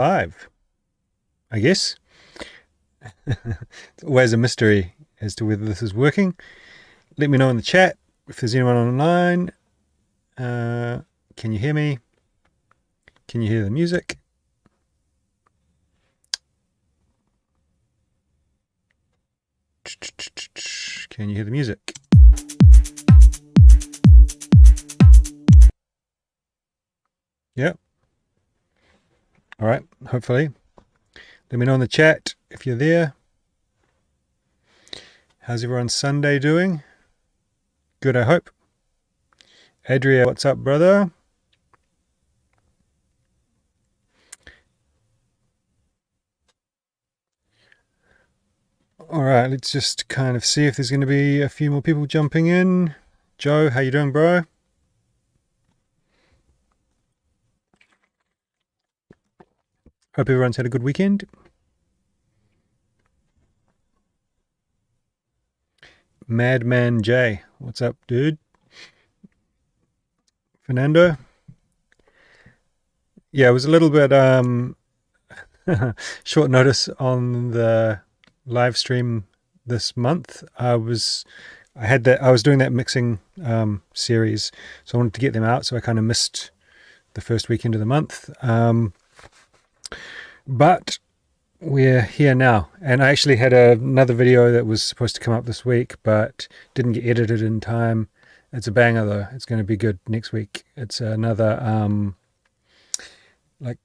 live, I guess. It's always a mystery as to whether this is working. Let me know in the chat if there's anyone online. Can you hear me? Can you hear the music? Can you hear the music? Yep. All right, hopefully. Let me know in the chat if you're there. How's everyone's Sunday doing? Good, I hope. Adria, what's up, brother? All right, let's just kind of see if there's going to be a few more people jumping in. Joe, how you doing, bro? Hope everyone's had a good weekend. Madman J, what's up, dude? Fernando? Yeah, it was a little bit short notice on the live stream this month. I was doing that mixing series, so I wanted to get them out, so I kind of missed the first weekend of the month. But we're here now, and I actually had another video that was supposed to come up this week but didn't get edited in time. It's a banger though. It's going to be good next week. It's another like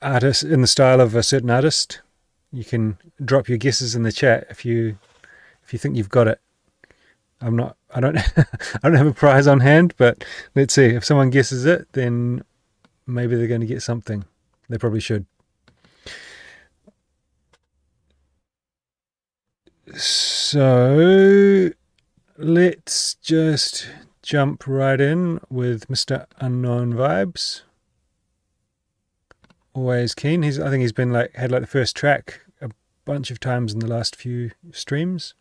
artist in the style of a certain artist. You can drop your guesses in the chat if you think you've got it. I don't I don't have a prize on hand, but let's see. If someone guesses it, then maybe they're going to get something. They probably should. So let's just jump right in with Mr. Unknown Vibes. Always keen. I think he's been had the first track a bunch of times in the last few streams.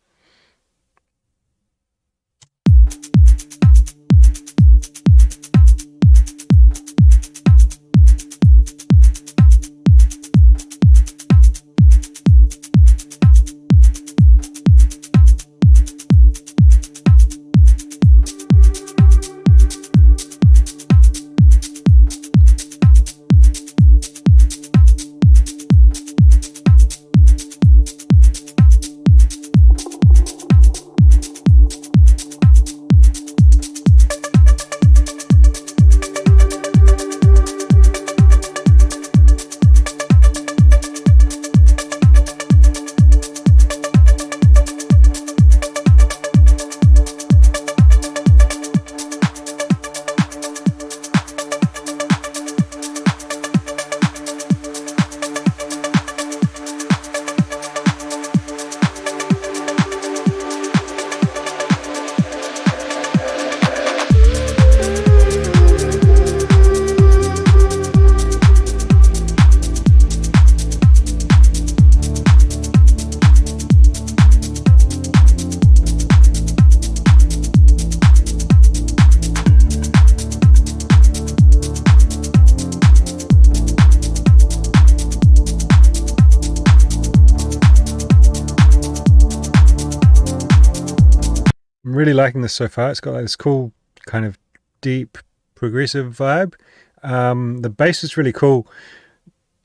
Really liking this so far. It's got this cool kind of deep progressive vibe. The bass is really cool.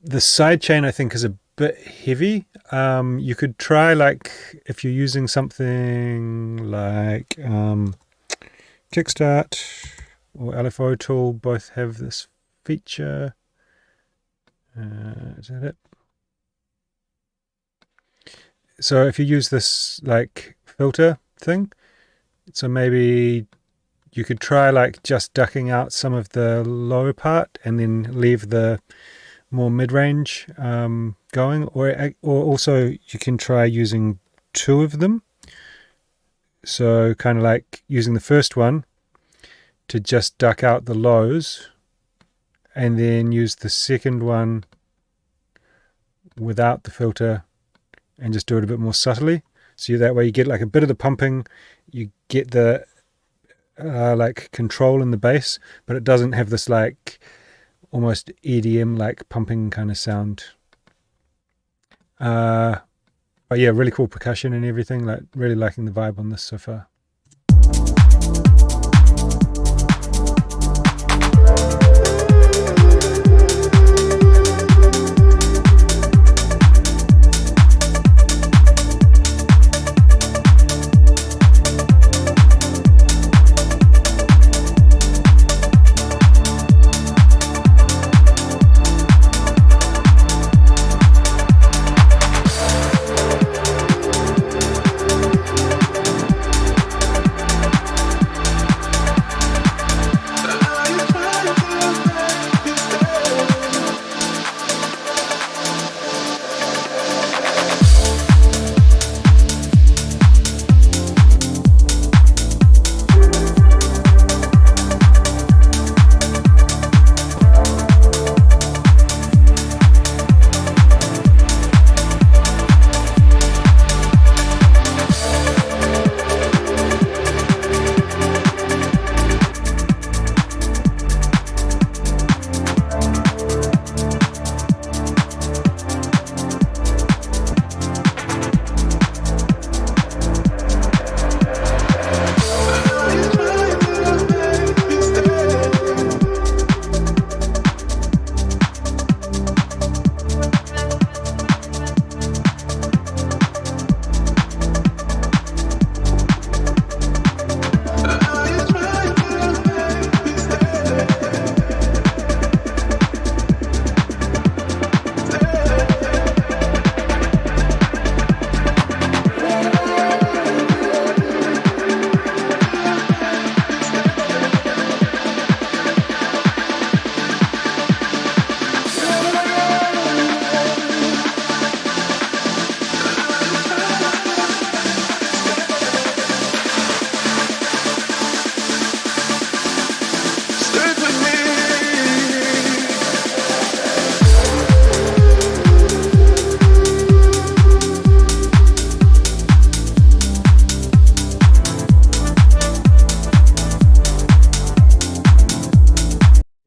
The sidechain I think is a bit heavy. You could try if you're using something like Kickstart or LFO Tool, both have this feature. Is that it? So if you use this filter thing, so maybe you could try just ducking out some of the low part and then leave the more mid-range going, or also you can try using two of them. So kind of using the first one to just duck out the lows, and then use the second one without the filter and just do it a bit more subtly. So that way you get a bit of the pumping, you get the control in the bass, but it doesn't have this almost EDM like pumping kind of sound. But yeah, really cool percussion and everything. Like really liking the vibe on this so far.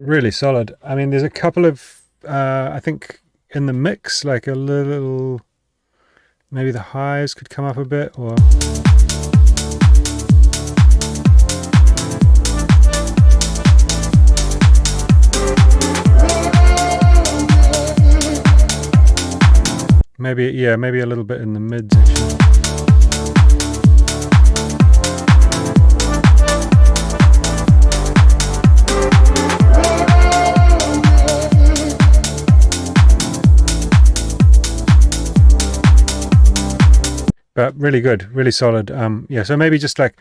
Really solid. I mean, there's a couple of, I think in the mix, like a little, maybe the highs could come up a bit, or... Maybe, yeah, maybe a little bit in the mids actually. But really good, really solid. Yeah, so maybe just like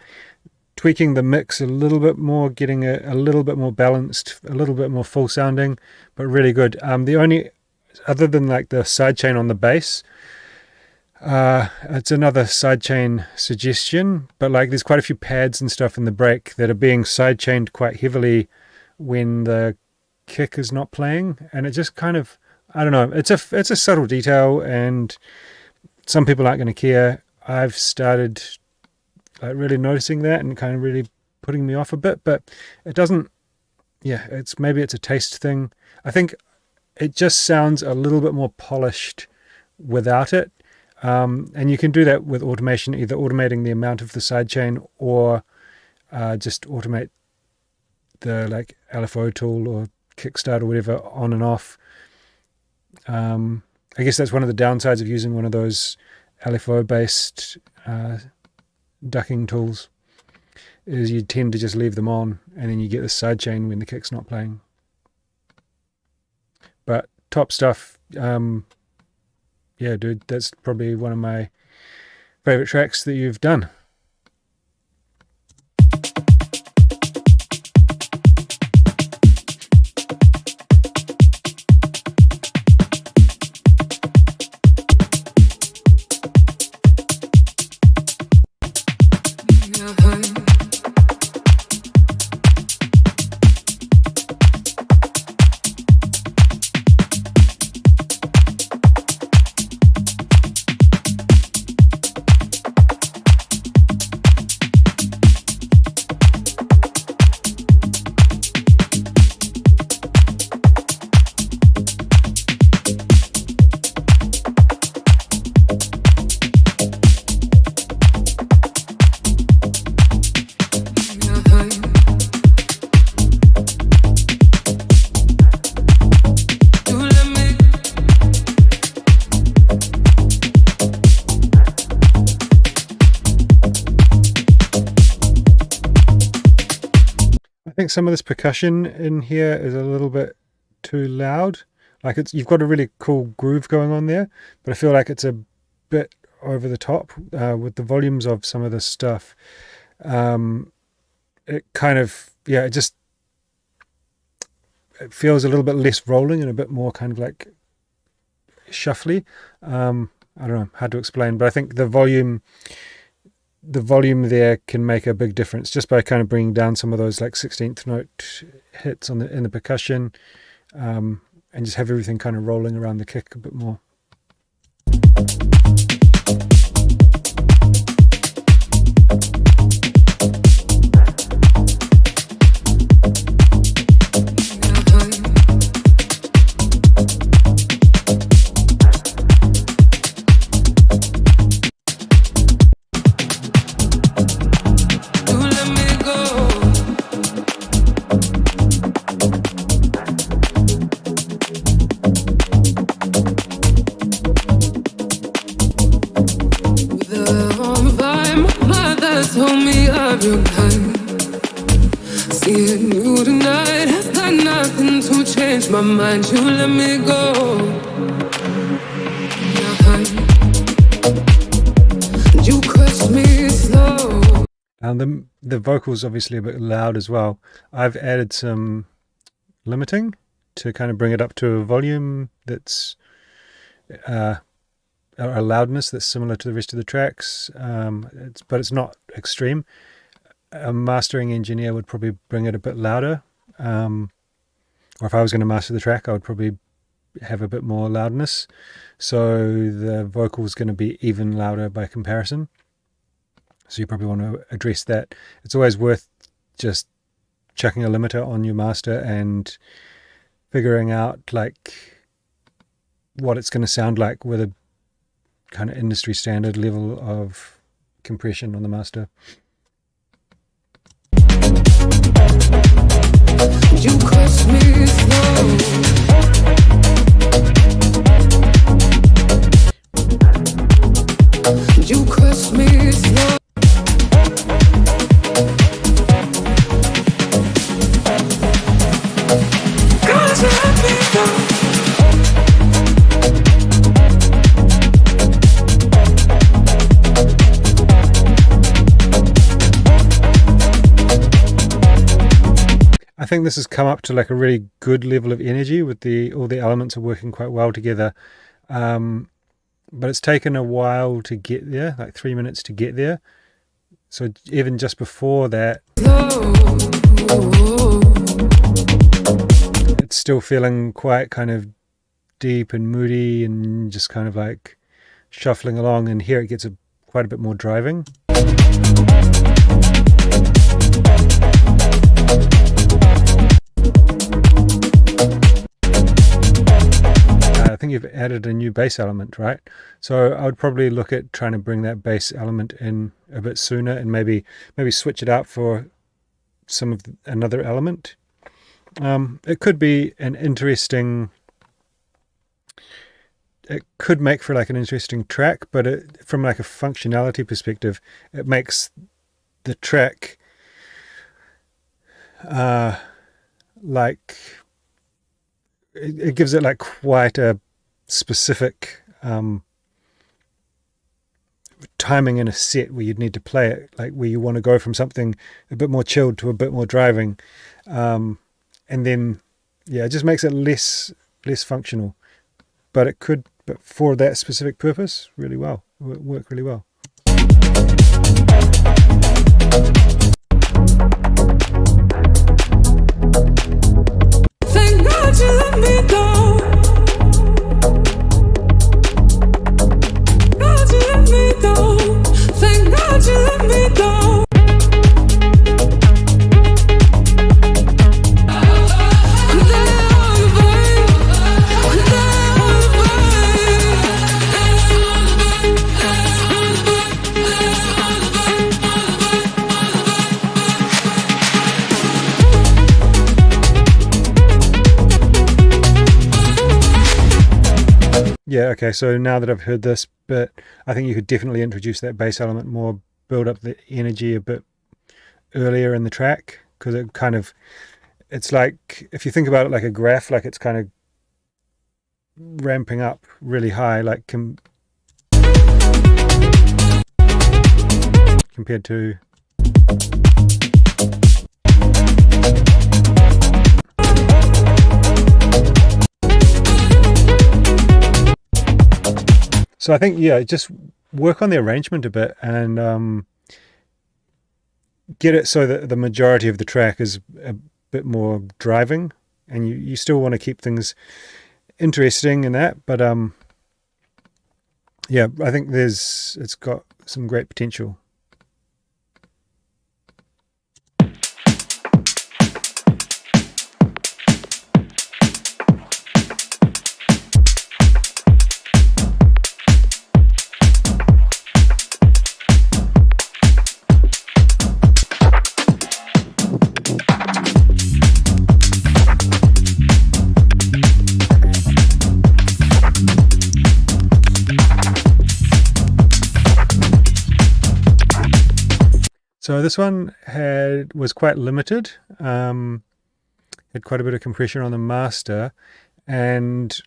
tweaking the mix a little bit more, getting it a little bit more balanced, a little bit more full sounding, but really good. The only, other than like the sidechain on the bass, it's another sidechain suggestion, but like there's quite a few pads and stuff in the break that are being sidechained quite heavily when the kick is not playing, and it just kind of, I don't know, it's a subtle detail, and some people aren't going to care. I've started like really noticing that and kind of really putting me off a bit, but it doesn't, yeah, maybe it's a taste thing. I think it just sounds a little bit more polished without it. And you can do that with automation, either automating the amount of the sidechain or just automate the like LFO tool or Kickstart or whatever on and off. I guess that's one of the downsides of using one of those LFO based ducking tools, is you tend to just leave them on and then you get the sidechain when the kick's not playing. But top stuff. Yeah, dude, that's probably one of my favorite tracks that you've done. think some of this percussion in here is a little bit too loud. Like you've got a really cool groove going on there, but I feel like it's a bit over the top with the volumes of some of this stuff. It kind of, yeah, it feels a little bit less rolling and a bit more kind of like shuffly. I don't know, hard to explain, but I think the volume there can make a big difference just by kind of bringing down some of those like 16th note hits in the percussion, and just have everything kind of rolling around the kick a bit more. Seeing you tonight has done nothing to change my mind. You let me go. You crushed me slow. And the vocals obviously a bit loud as well. I've added some limiting to kind of bring it up to a volume that's a loudness that's similar to the rest of the tracks, but it's not extreme. A mastering engineer would probably bring it a bit louder, or if I was going to master the track, I would probably have a bit more loudness, so the vocal is going to be even louder by comparison. So you probably want to address that. It's always worth just chucking a limiter on your master and figuring out like what it's going to sound like with a kind of industry standard level of compression on the master. You crushed me slow. You crushed me slow. God, you let me go. I think this has come up to like a really good level of energy with all the elements are working quite well together, but it's taken a while to get there, like 3 minutes to get there. So even just before that, it's still feeling quite kind of deep and moody and just kind of like shuffling along, and here it gets quite a bit more driving. I think you've added a new bass element, right? So I would probably look at trying to bring that bass element in a bit sooner, and maybe switch it out for some of another element. It could be an interesting. It could make for like an interesting track, but from like a functionality perspective, it makes the track like it gives it like quite a specific timing in a set where you'd need to play it, like where you want to go from something a bit more chilled to a bit more driving, and then it just makes it less functional, but for that specific purpose really well, work really well. Thank God you let me go. God you let me go. Thank God you let me go. Yeah, okay, so now that I've heard this bit, I think you could definitely introduce that bass element more, build up the energy a bit earlier in the track, because it's like, if you think about it like a graph, like it's kind of ramping up really high, like compared to so I think, yeah, just work on the arrangement a bit and get it so that the majority of the track is a bit more driving, and you still want to keep things interesting in that, but yeah, I think it's got some great potential. So this one was quite limited, had quite a bit of compression on the master, and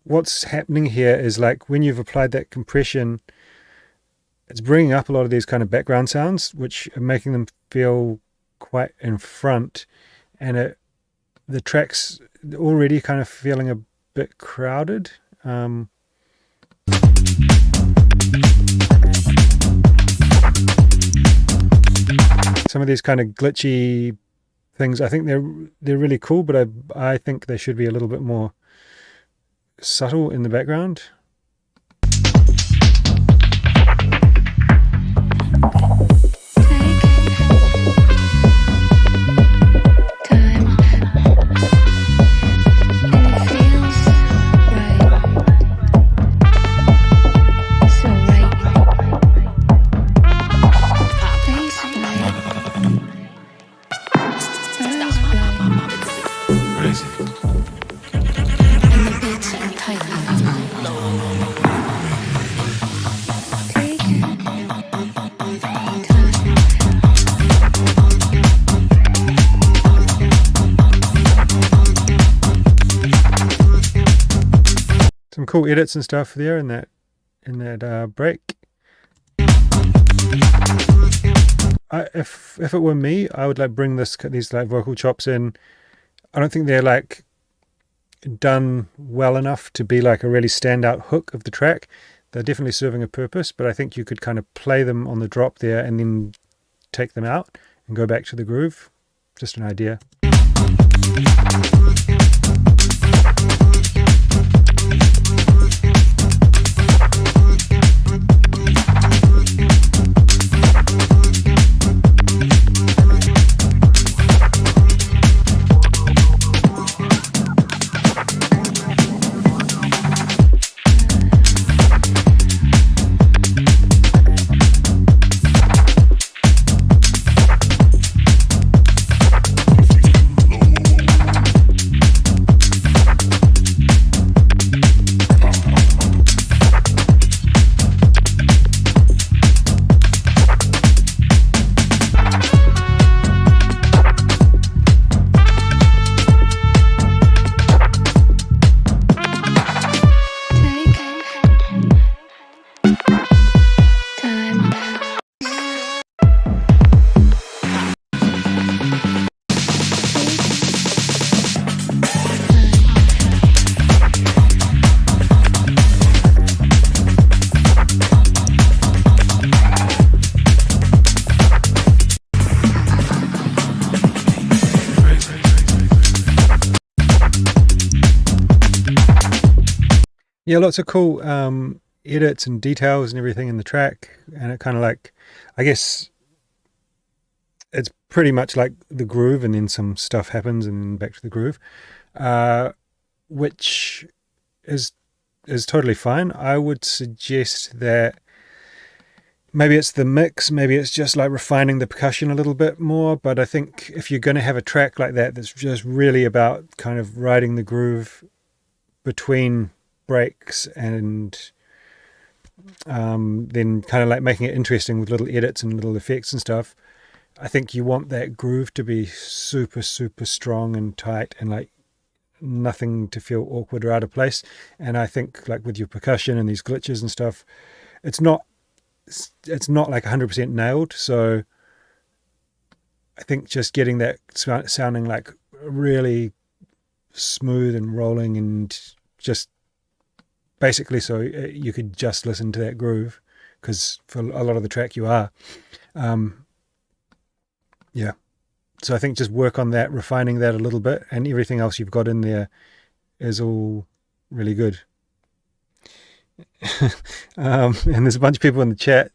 what's happening here is, like, when you've applied that compression, it's bringing up a lot of these kind of background sounds, which are making them feel quite in front, and the track's already kind of feeling a bit crowded. Some of these kind of glitchy things, I think they're really cool, but I think they should be a little bit more subtle in the background. Some cool edits and stuff there in that break. If it were me, I would like bring these like vocal chops in. I don't think they're like done well enough to be like a really standout hook of the track. They're definitely serving a purpose, but I think you could kind of play them on the drop there and then take them out and go back to the groove. Just an idea. Yeah, lots of cool edits and details and everything in the track, and it kind of like, I guess it's pretty much like the groove, and then some stuff happens and then back to the groove, which is totally fine. I would suggest that maybe it's the mix, maybe it's just like refining the percussion a little bit more, but I think if you're going to have a track like that that's just really about kind of riding the groove between breaks and then kind of like making it interesting with little edits and little effects and stuff, I think you want that groove to be super, super strong and tight, and like nothing to feel awkward or out of place. And I think like with your percussion and these glitches and stuff, it's not like 100% nailed. So I think just getting that sounding like really smooth and rolling, and just basically so you could just listen to that groove, because for a lot of the track you are. Yeah. So I think just work on that, refining that a little bit, and everything else you've got in there is all really good. And there's a bunch of people in the chat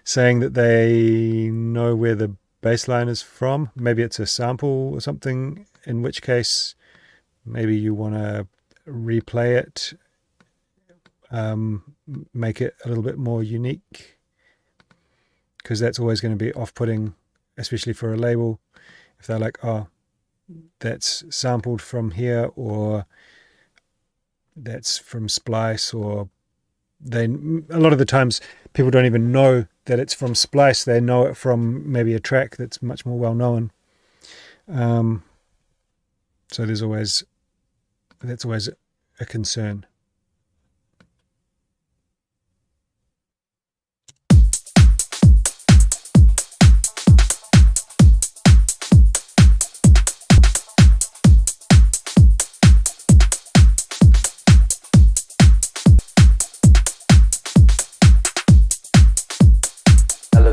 saying that they know where the bass line is from. Maybe it's a sample or something, in which case maybe you want to replay it, make it a little bit more unique, because that's always going to be off-putting, especially for a label, if they're like, oh, that's sampled from here, or that's from Splice, or a lot of the times people don't even know that it's from Splice. They know it from maybe a track that's much more well known. So that's always a concern.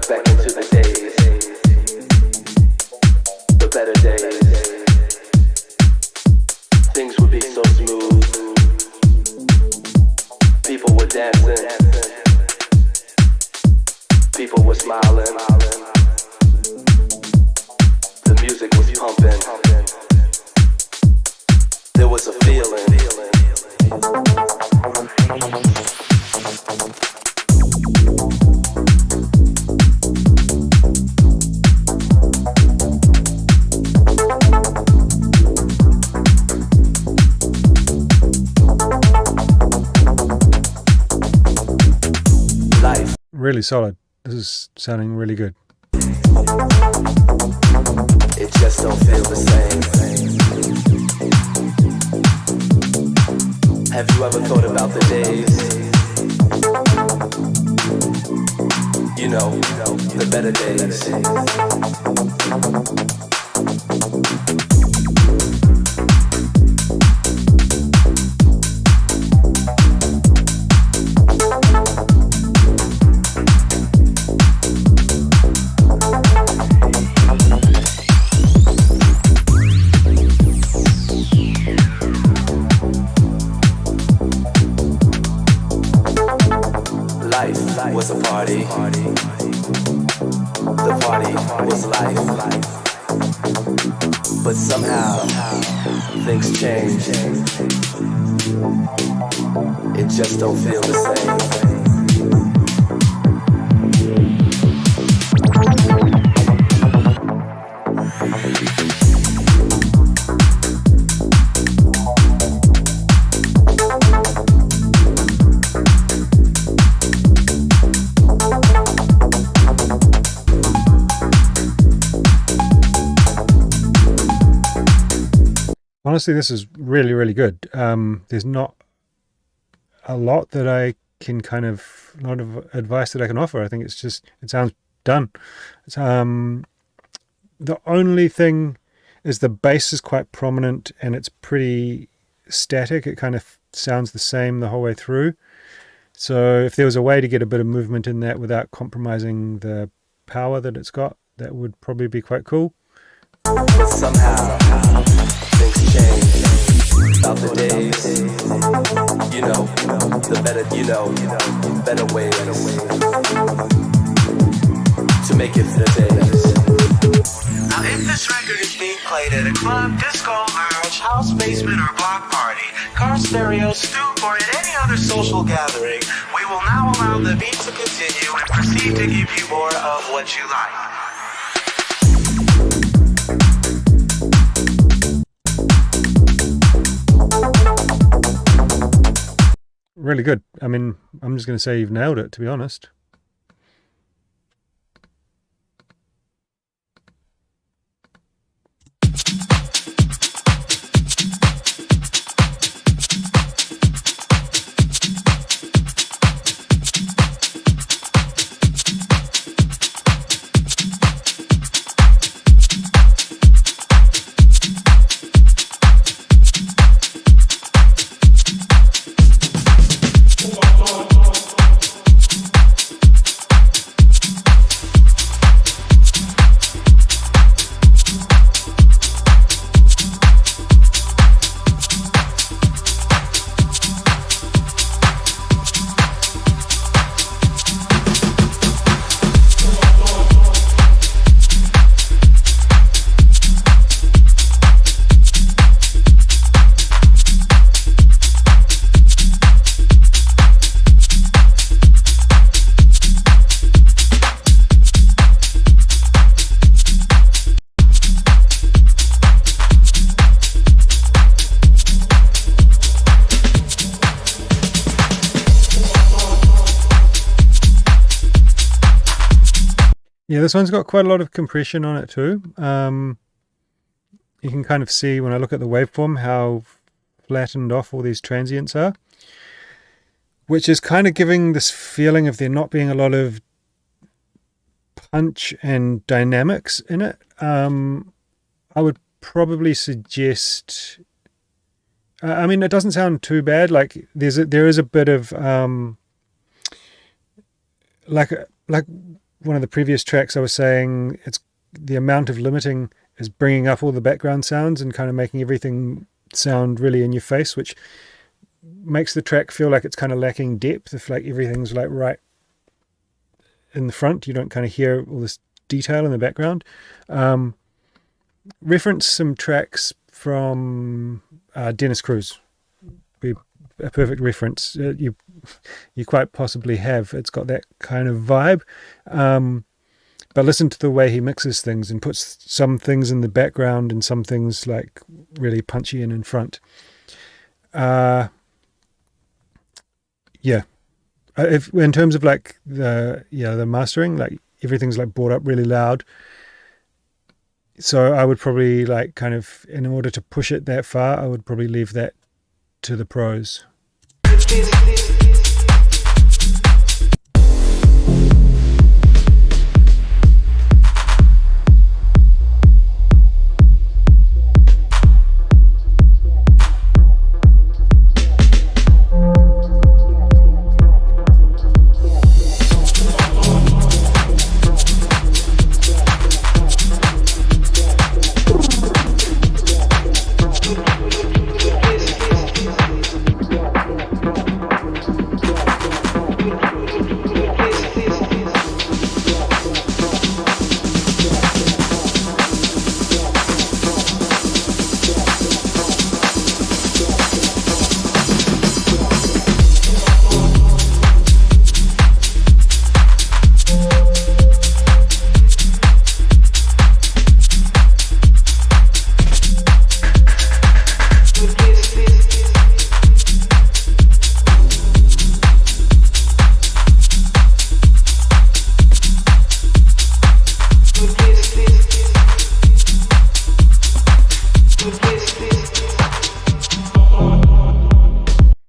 Back into the days, the better days. Things would be so smooth. People were dancing. People were smiling. The music was pumping. There was a feeling. Really solid. This is sounding really good. It just don't feel the same. Have you ever thought about the days? You know, the better days. Was a party. The party was life. But somehow things change. It just don't feel the same. Honestly, this is really, really good. There's not a lot that I can a lot of advice that I can offer. I think it's just, it sounds done. It's, the only thing is the bass is quite prominent and it's pretty static. It kind of sounds the same the whole way through. So if there was a way to get a bit of movement in that without compromising the power that it's got, that would probably be quite cool. But somehow things change. About the days, you know, the better, better ways to make it for the days. Now if this record is being played at a club, disco, lounge, house, basement, or block party, car stereo, stoop, or at any other social gathering, we will now allow the beat to continue and proceed to give you more of what you like. Really good. I mean, I'm just going to say you've nailed it, to be honest. Yeah, this one's got quite a lot of compression on it too. You can kind of see when I look at the waveform how flattened off all these transients are, which is kind of giving this feeling of there not being a lot of punch and dynamics in it. I would probably suggest, I mean, it doesn't sound too bad. Like there is a bit of like one of the previous tracks I was saying, it's the amount of limiting is bringing up all the background sounds and kind of making everything sound really in your face, which makes the track feel like it's kind of lacking depth. If like everything's like right in the front, you don't kind of hear all this detail in the background. Reference some tracks from Dennis Cruz. Be a perfect reference. You quite possibly have. It's got that kind of vibe. But listen to the way he mixes things and puts some things in the background and some things like really punchy and in front. Yeah. If in terms of like the mastering, like everything's like brought up really loud. So I would probably like kind of, in order to push it that far, I would probably leave that to the pros.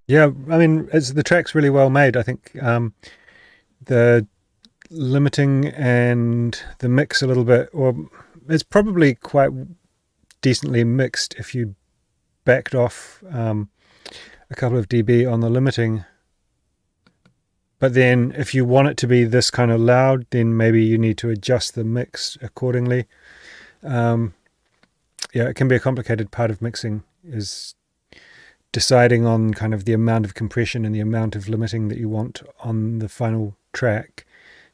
Yeah, I mean, the track's really well made. I think the limiting and the mix a little bit, or it's probably quite decently mixed if you backed off a couple of dB on the limiting. But then if you want it to be this kind of loud, then maybe you need to adjust the mix accordingly. Yeah, it can be a complicated part of mixing, is deciding on kind of the amount of compression and the amount of limiting that you want on the final track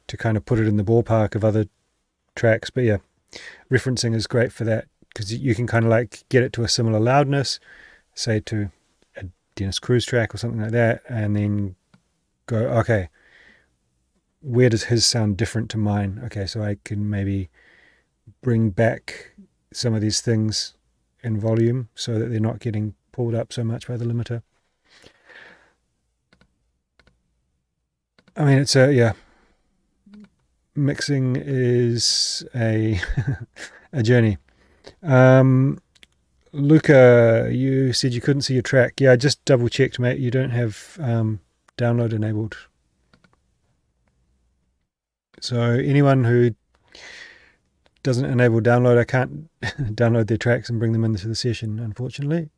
to kind of put it in the ballpark of other tracks. But yeah, referencing is great for that, because you can kind of like get it to a similar loudness, say to a Dennis Cruz track or something like that, and then go, okay, where does his sound different to mine? Okay, so I can maybe bring back some of these things in volume so that they're not getting pulled up so much by the limiter. I mean, it's mixing is a a journey. Luca, you said you couldn't see your track. Yeah, I just double checked, mate. You don't have download enabled. So anyone who doesn't enable download, I can't download their tracks and bring them into the session, unfortunately.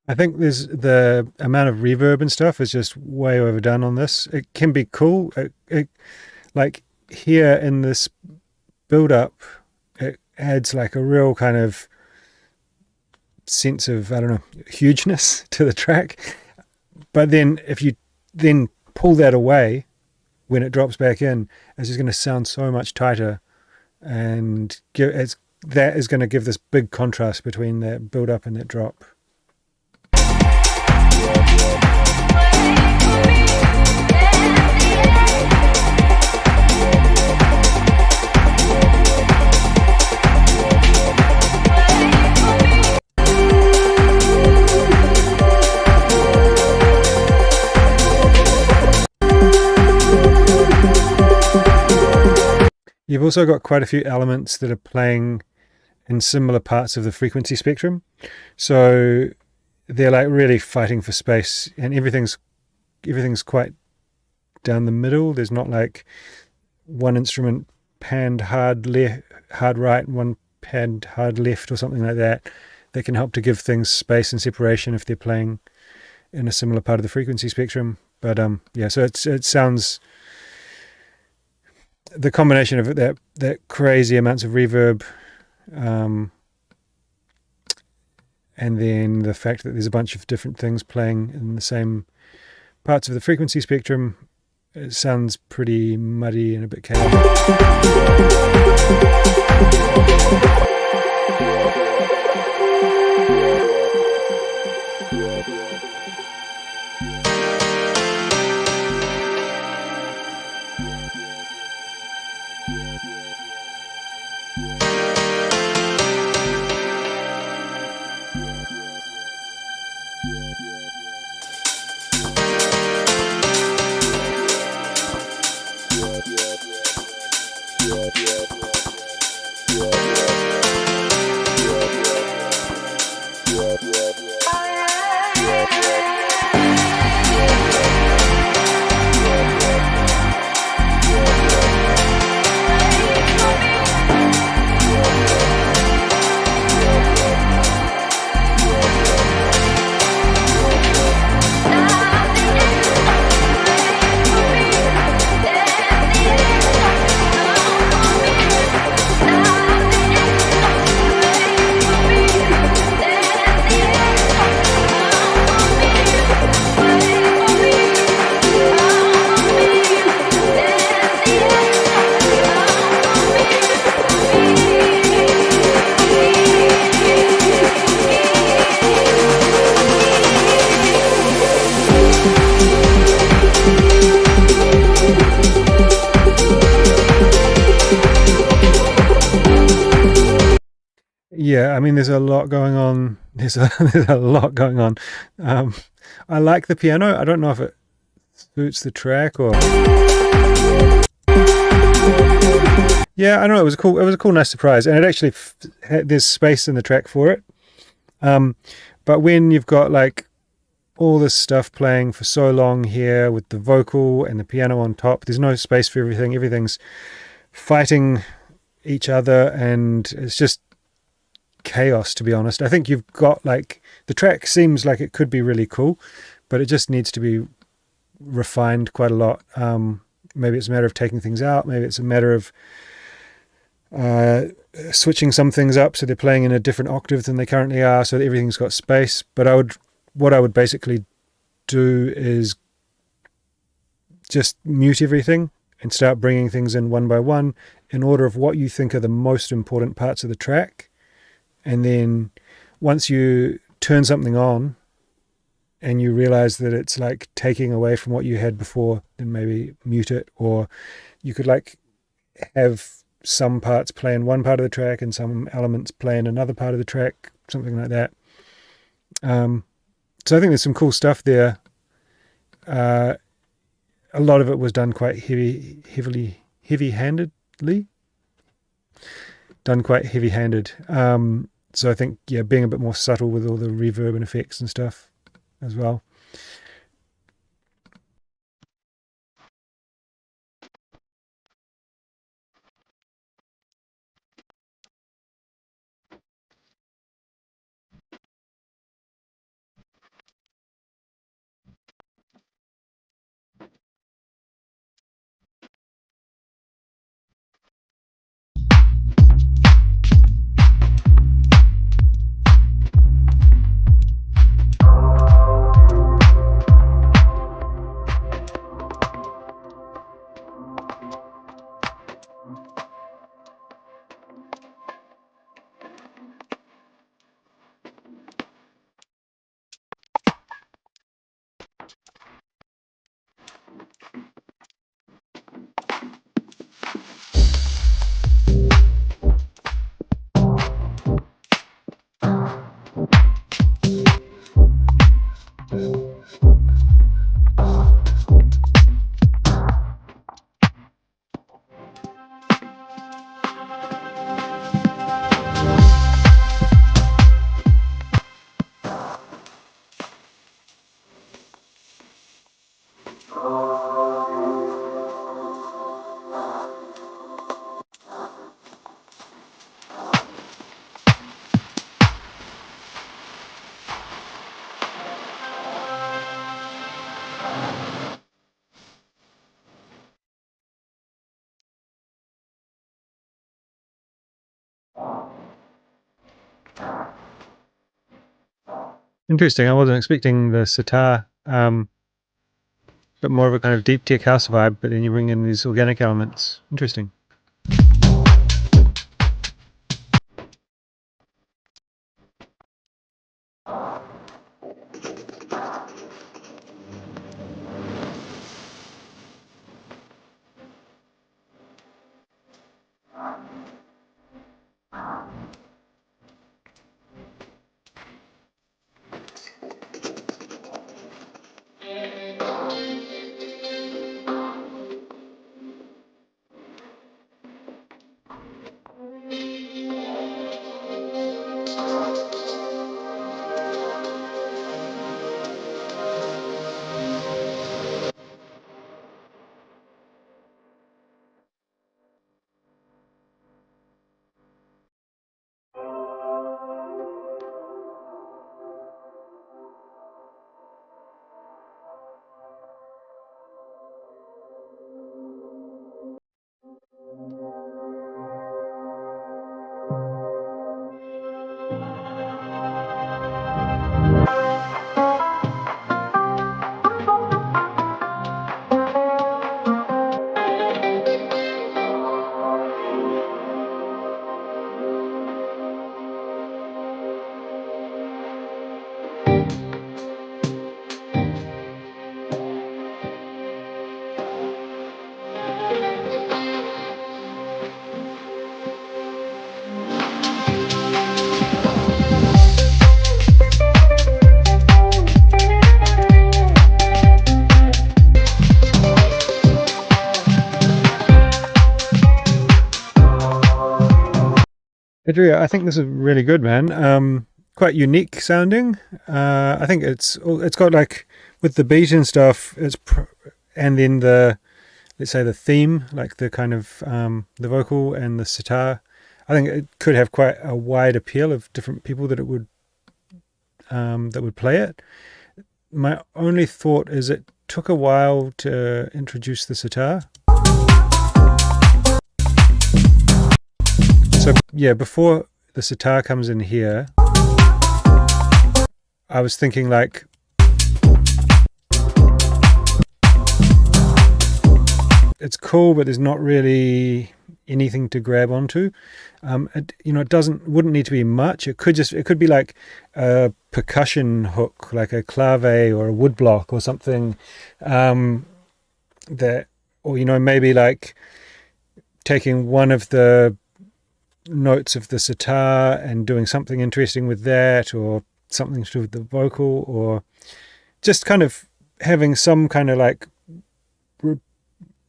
I think there's the amount of reverb and stuff is just way overdone on this. It can be cool. Like here in this build up, it adds like a real kind of sense of, I don't know, hugeness to the track. But then if you then pull that away when it drops back in, it's just going to sound so much tighter, and that is going to give this big contrast between that build up and that drop. You've also got quite a few elements that are playing in similar parts of the frequency spectrum. So they're like really fighting for space, and everything's quite down the middle. There's not like one instrument panned hard right, and one panned hard left or something like that. That can help to give things space and separation if they're playing in a similar part of the frequency spectrum. But yeah, so it sounds, the combination of that crazy amounts of reverb, and then the fact that there's a bunch of different things playing in the same parts of the frequency spectrum, it sounds pretty muddy and a bit chaotic. Yeah, I mean, there's a lot going on. There's a lot going on. I like the piano. I don't know if it suits the track or. Yeah, I don't know. It was a cool, nice surprise, and it actually there's space in the track for it. But when you've got like all this stuff playing for so long here with the vocal and the piano on top, there's no space for everything. Everything's fighting each other, and it's just chaos, to be honest. I think you've got like, the track seems like it could be really cool, but it just needs to be refined quite a lot. Maybe it's a matter of taking things out, maybe it's a matter of switching some things up so they're playing in a different octave than they currently are, so that everything's got space. But what I would basically do is just mute everything and start bringing things in one by one in order of what you think are the most important parts of the track. And then once you turn something on and you realize that it's like taking away from what you had before, then maybe mute it. Or you could like have some parts play in one part of the track and some elements play in another part of the track, something like that. So I think there's some cool stuff there. A lot of it was done quite heavy-handedly. Done quite heavy-handed. So I think, yeah, being a bit more subtle with all the reverb and effects and stuff as well. Interesting. I wasn't expecting the sitar, but more of a kind of deep tech house vibe, but then you bring in these organic elements. Interesting. Adria, I think this is really good, man. Quite unique sounding. I think it's got like with the beat and stuff. And then let's say the theme, like the kind of the vocal and the sitar. I think it could have quite a wide appeal of different people that would play it. My only thought is it took a while to introduce the sitar. So yeah, before the sitar comes in here, I was thinking like it's cool, but there's not really anything to grab onto. It wouldn't need to be much. It could be like a percussion hook, like a clave or a woodblock or something, maybe like taking one of the notes of the sitar and doing something interesting with that, or something to do with the vocal, or just kind of having some kind of like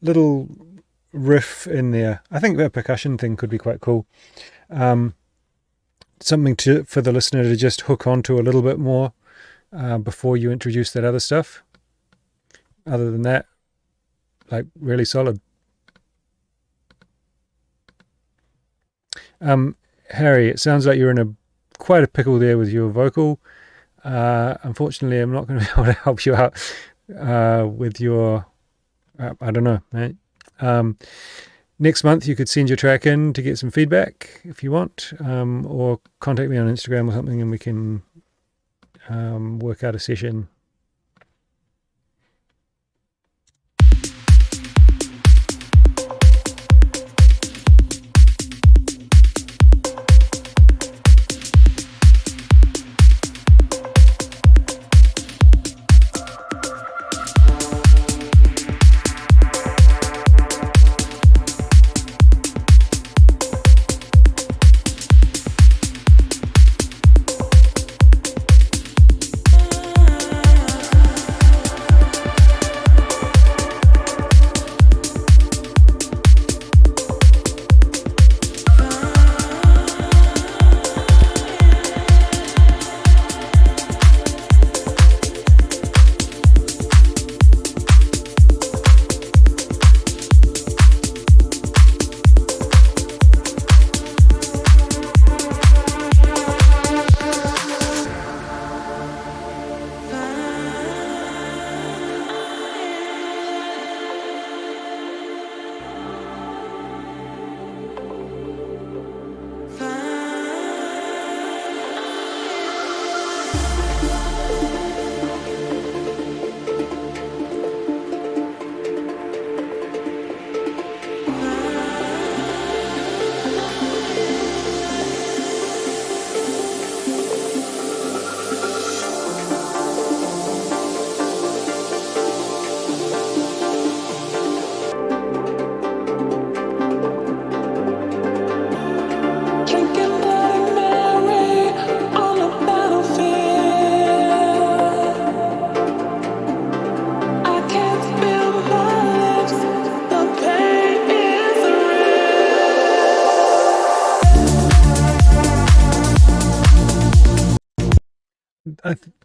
little riff in there. I think that percussion thing could be quite cool. Something for the listener to just hook onto a little bit more before you introduce that other stuff. Other than that, like really solid. Harry, it sounds like you're in quite a pickle there with your vocal. Unfortunately, I'm not going to be able to help you out with your, I don't know, mate. Next month you could send your track in to get some feedback if you want, or contact me on Instagram or something and we can work out a session.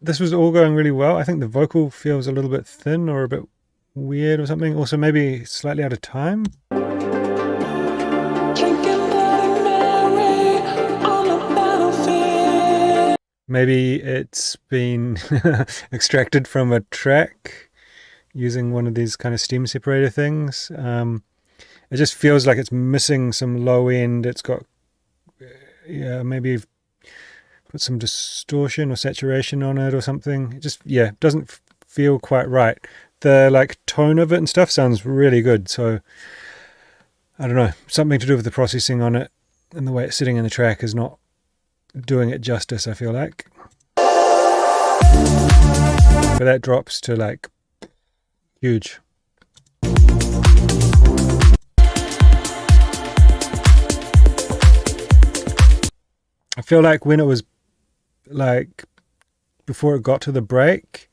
this was all going really well. I think the vocal feels a little bit thin or a bit weird or something. Also, maybe slightly out of time. Maybe it's been extracted from a track using one of these kind of stem separator things. It just feels like it's missing some low end. It's got, yeah, maybe put some distortion or saturation on it or something. It just, yeah, doesn't feel quite right. The like tone of it and stuff sounds really good. So I don't know, something to do with the processing on it and the way it's sitting in the track is not doing it justice, I feel like. But that drops to like huge. I feel like when it was like before it got to the break,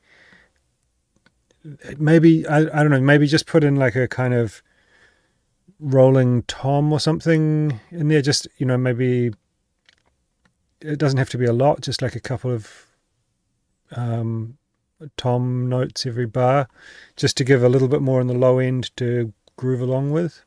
maybe I don't know, maybe just put in like a kind of rolling tom or something in there, just, you know, maybe it doesn't have to be a lot, just like a couple of tom notes every bar, just to give a little bit more on the low end to groove along with.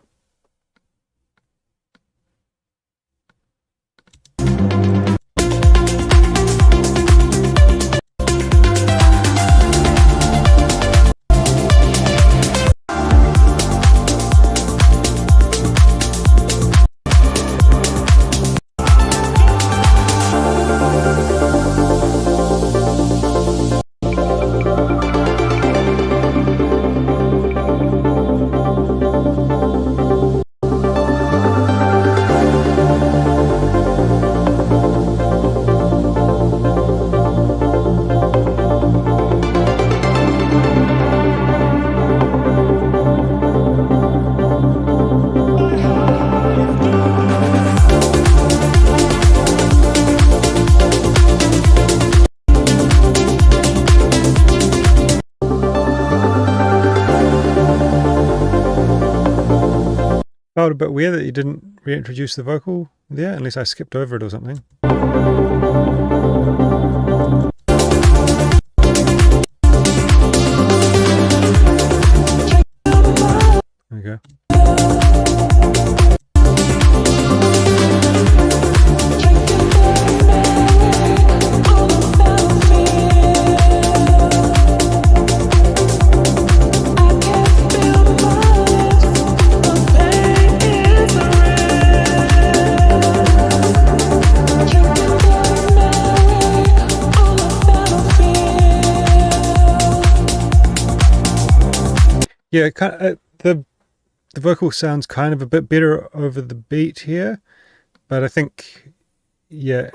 Felt a bit weird that you didn't reintroduce the vocal there, unless I skipped over it or something. There we go. Yeah, the vocal sounds kind of a bit better over the beat here, but I think, yeah,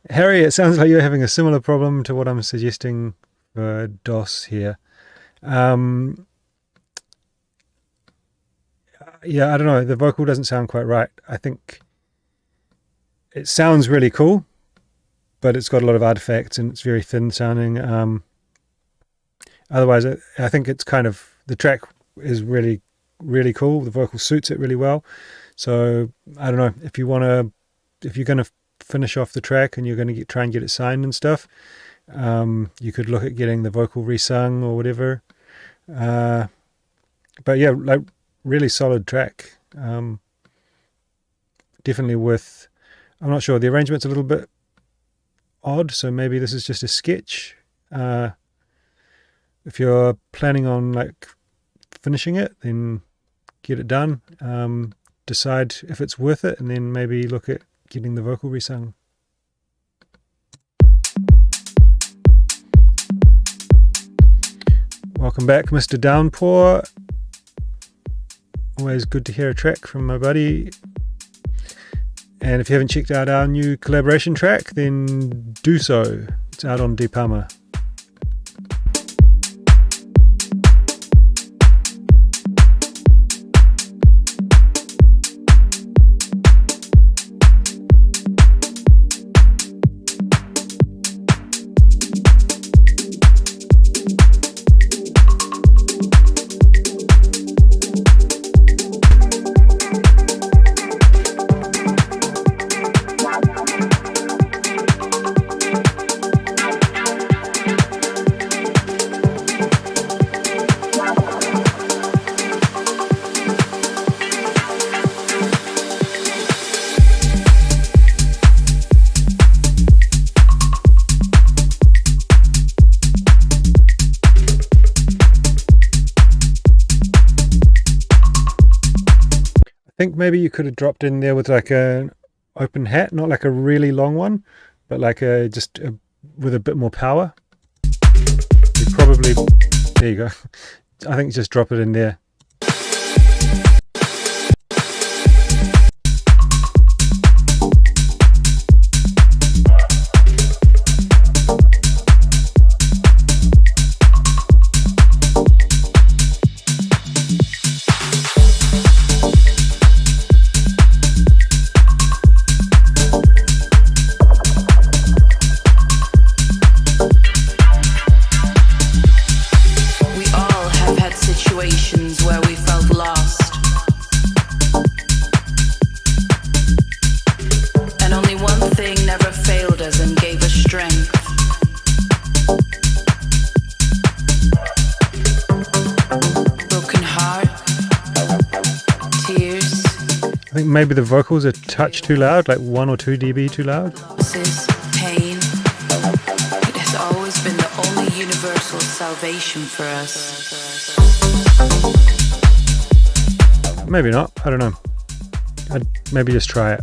Harry, it sounds like you're having a similar problem to what I'm suggesting for DOS here. Yeah, I don't know, the vocal doesn't sound quite right. I think it sounds really cool, but it's got a lot of artifacts and it's very thin sounding. Otherwise, I think it's kind of, the track is really, really cool. The vocal suits it really well. So I don't know, if you're going to finish off the track and you're going to try and get it signed and stuff, you could look at getting the vocal resung or whatever. But yeah, like really solid track. Definitely worth. I'm not sure. The arrangement's a little bit odd, so maybe this is just a sketch. If you're planning on like finishing it, then get it done. Decide if it's worth it, and then maybe look at getting the vocal resung. Welcome back, Mr. Downpour. Always good to hear a track from my buddy. And if you haven't checked out our new collaboration track, then do so. It's out on Depama. think maybe you could have dropped in there with like an open hat, not like a really long one, but like with a bit more power. You probably, there you go. I think just drop it in there. I think maybe the vocals are a touch too loud, like 1 or 2 dB too loud. Pain. It has always been the only universal salvation for us. Maybe not, I don't know. I'd maybe just try it.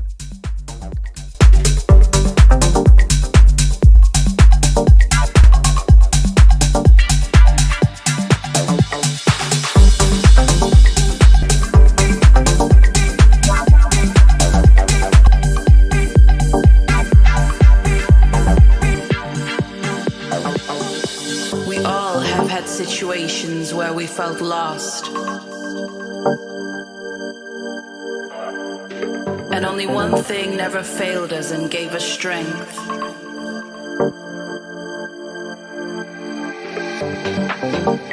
Situations where we felt lost. And only one thing never failed us and gave us strength.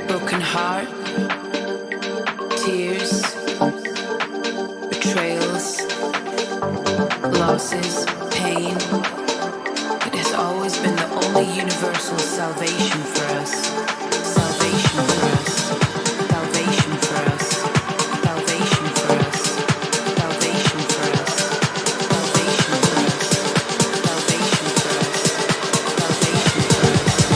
Broken heart, tears, betrayals, losses, pain. It has always been the only universal salvation for us. Salvation for us. Salvation for us. Salvation for us. Salvation for us. Salvation for us. Salvation for us. Salvation for us.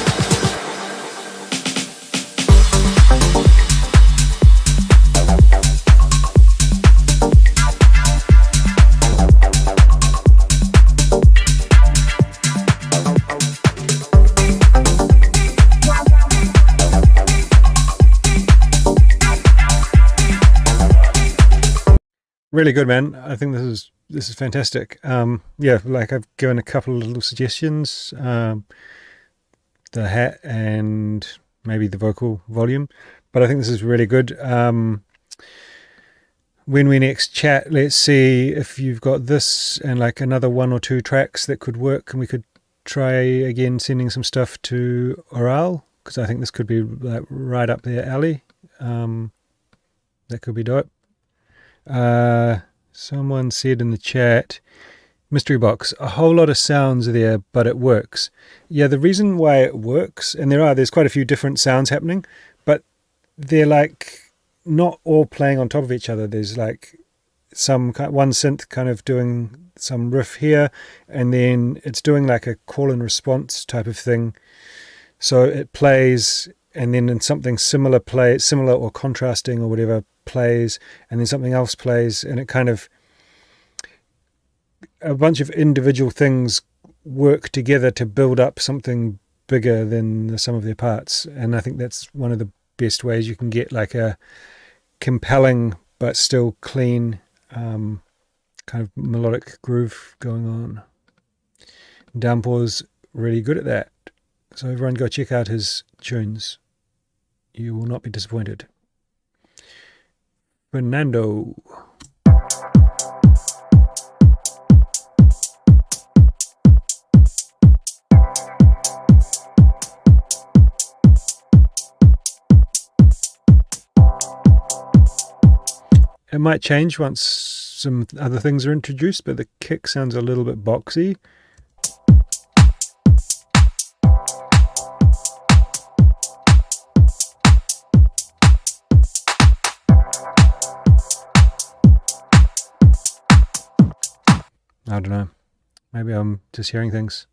Really good, man. I think this is fantastic. Yeah, like I've given a couple of little suggestions, the hat and maybe the vocal volume, but I think this is really good. When we next chat, let's see if you've got this and like another 1 or 2 tracks that could work, and we could try again sending some stuff to Oral, because I think this could be like right up their alley. That could be dope. Someone said in the chat, mystery box, a whole lot of sounds there, but it works. Yeah, the reason why it works, and there's quite a few different sounds happening, but they're like not all playing on top of each other. There's like one synth kind of doing some riff here, and then it's doing like a call and response type of thing. So it plays, and then something similar or contrasting or whatever plays, and then something else plays, and it kind of, a bunch of individual things work together to build up something bigger than the sum of their parts. And I think that's one of the best ways you can get like a compelling but still clean kind of melodic groove going on. Downpour's really good at that, so everyone go check out his tunes. You will not be disappointed. Fernando. It might change once some other things are introduced, but the kick sounds a little bit boxy. I don't know. Maybe I'm just hearing things.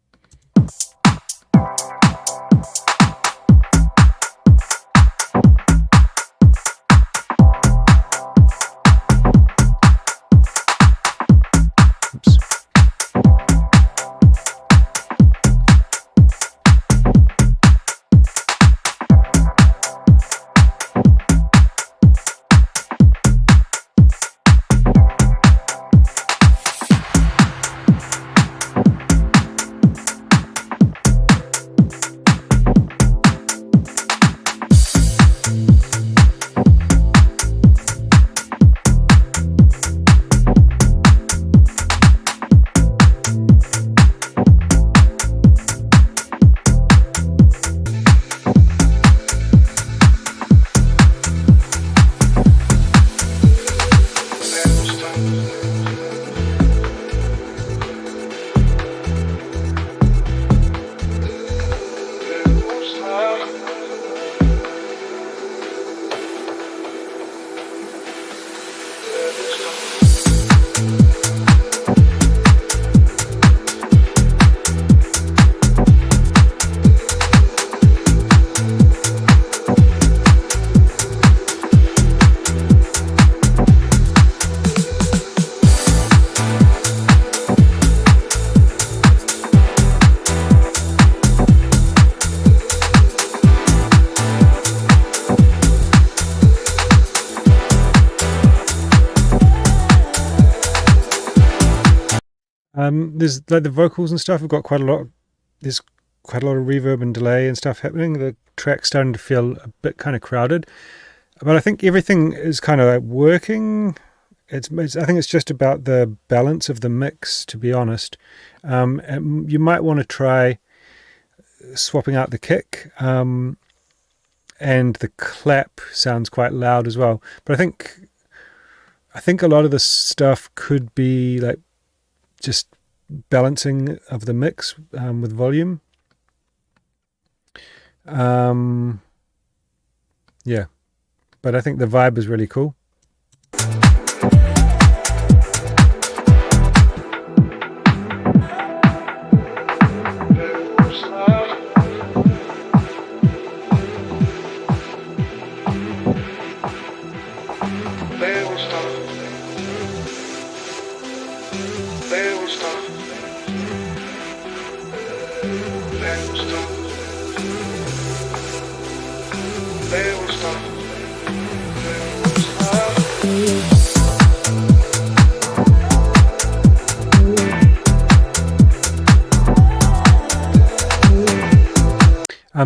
There's like the vocals and stuff have got quite a lot. There's quite a lot of reverb and delay and stuff happening. The track's starting to feel a bit kind of crowded, but I think everything is kind of like working. I think it's just about the balance of the mix, to be honest. And you might want to try swapping out the kick, and the clap sounds quite loud as well. But I think a lot of the stuff could be like just balancing of the mix with volume. Yeah, but I think the vibe is really cool.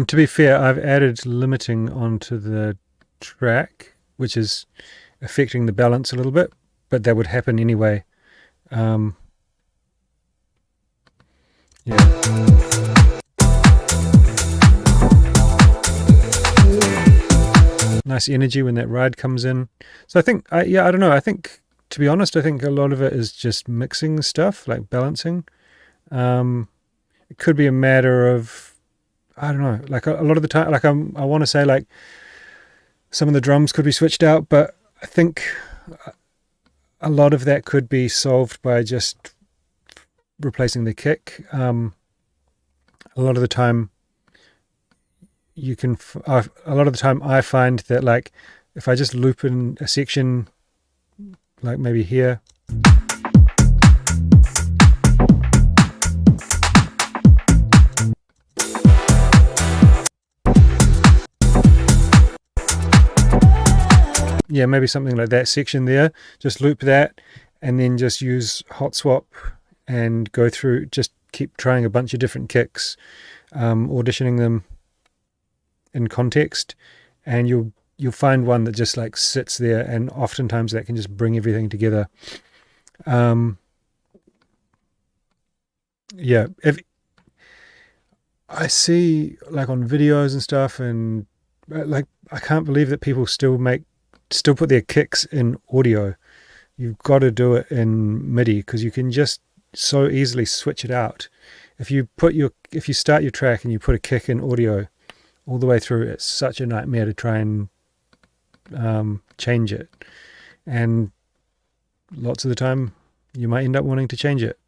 To be fair, I've added limiting onto the track, which is affecting the balance a little bit, but that would happen anyway. Yeah. Nice energy when that ride comes in. So I think, I don't know. I think, to be honest, I think a lot of it is just mixing stuff, like balancing. It could be a matter of, I don't know, like a lot of the time, like I want to say like some of the drums could be switched out, but I think a lot of that could be solved by just replacing the kick. A lot of the time I find that like if I just loop in a section, like maybe here, yeah, maybe something like that section there, just loop that and then just use hot swap and go through, just keep trying a bunch of different kicks, auditioning them in context, and you'll find one that just like sits there, and oftentimes that can just bring everything together. Yeah, if I see like on videos and stuff, and like I can't believe that people still put their kicks in audio. You've got to do it in MIDI because you can just so easily switch it out. If you start your track and you put a kick in audio all the way through, it's such a nightmare to try and change it. And lots of the time you might end up wanting to change it.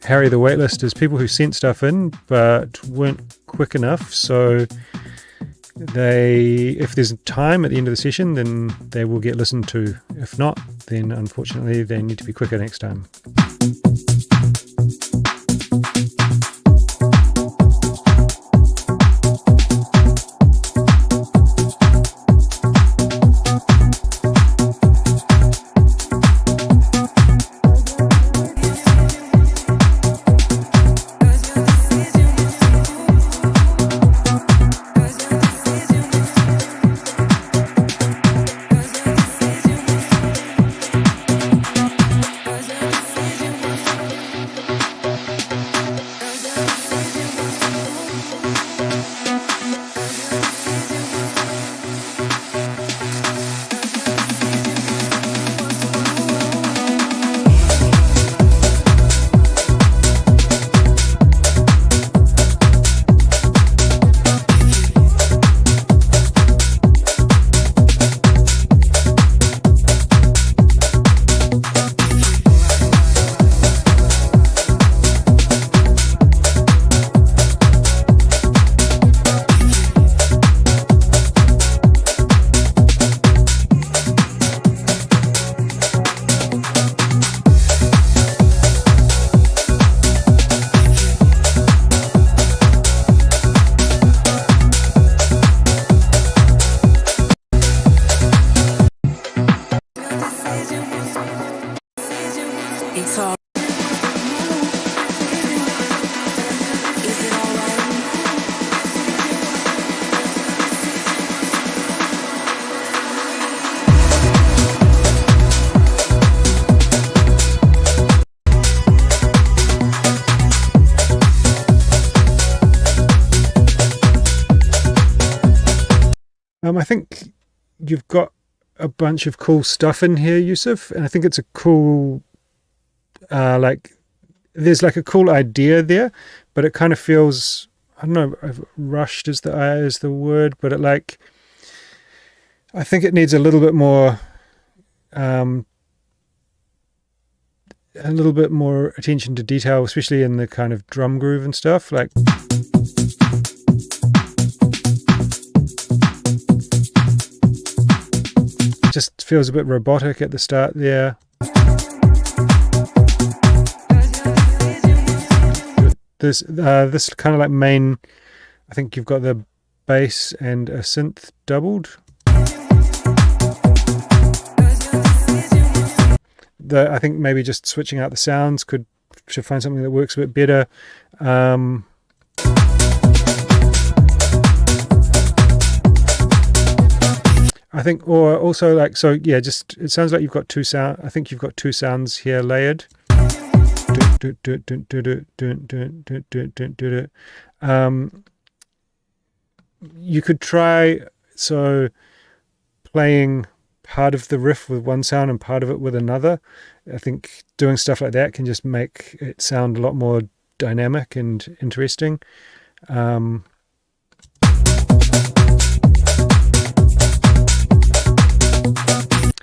Harry the waitlist is people who sent stuff in but weren't quick enough, so if there's time at the end of the session, then they will get listened to. If not, then unfortunately they need to be quicker next time. I think you've got a bunch of cool stuff in here, Yusuf, and I think it's a cool, there's like a cool idea there, but it kind of feels, I don't know, rushed is the word, but it I think it needs a little bit more, attention to detail, especially in the kind of drum groove and stuff. Like, just feels a bit robotic at the start there. This kind of like main, I think you've got the bass and a synth doubled. I think maybe just switching out the sounds should find something that works a bit better. I think, or also like, so yeah, just, it sounds like you've got two sound. I think you've got two sounds here layered. You could try, so playing part of the riff with one sound and part of it with another. I think doing stuff like that can just make it sound a lot more dynamic and interesting.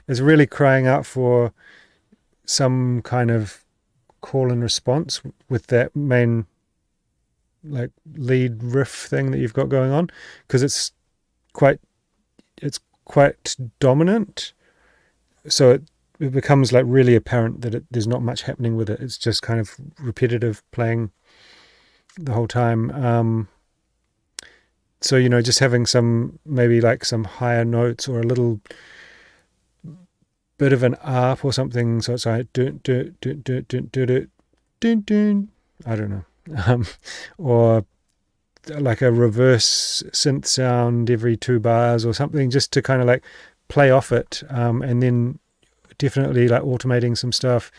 It's really crying out for some kind of call and response with that main like lead riff thing that you've got going on, because it's quite dominant, so it becomes like really apparent that there's not much happening with it. It's just kind of repetitive playing the whole time. So, you know, just having some, maybe like some higher notes or a little bit of an arp or something, so it's like I don't know, or like a reverse synth sound every 2 bars or something, just to kind of like play off it, and then definitely like automating some stuff,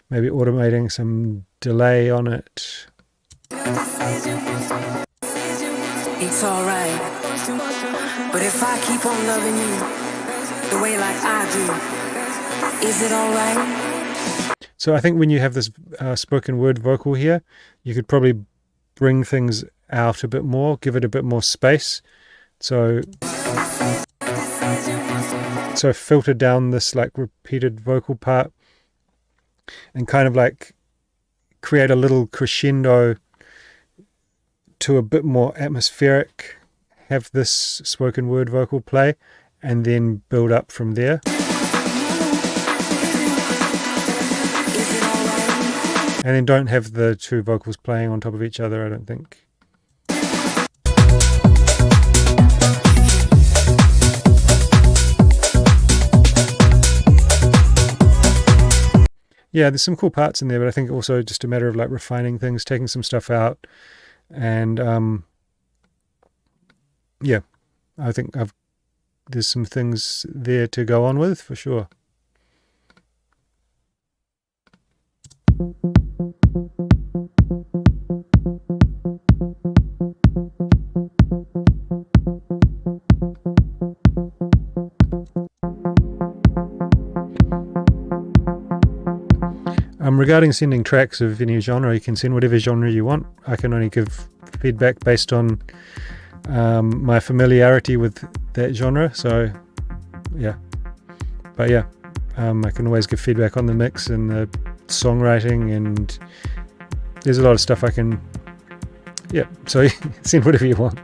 maybe automating some delay on it. It's alright, but if I keep on loving you the way like I do, is it alright? So I think when you have this spoken word vocal here, you could probably bring things out a bit more, give it a bit more space. So filter down this like repeated vocal part and kind of like create a little crescendo to a bit more atmospheric, have this spoken word vocal play, and then build up from there. And then don't have the two vocals playing on top of each other, I don't think. Yeah, there's some cool parts in there, but I think also just a matter of like refining things, taking some stuff out, and yeah, I think there's some things there to go on with for sure. Regarding sending tracks of any genre, you can send whatever genre you want. I can only give feedback based on my familiarity with that genre, so yeah. But yeah, I can always give feedback on the mix and the songwriting, and there's a lot of stuff I can, yeah, so send whatever you want.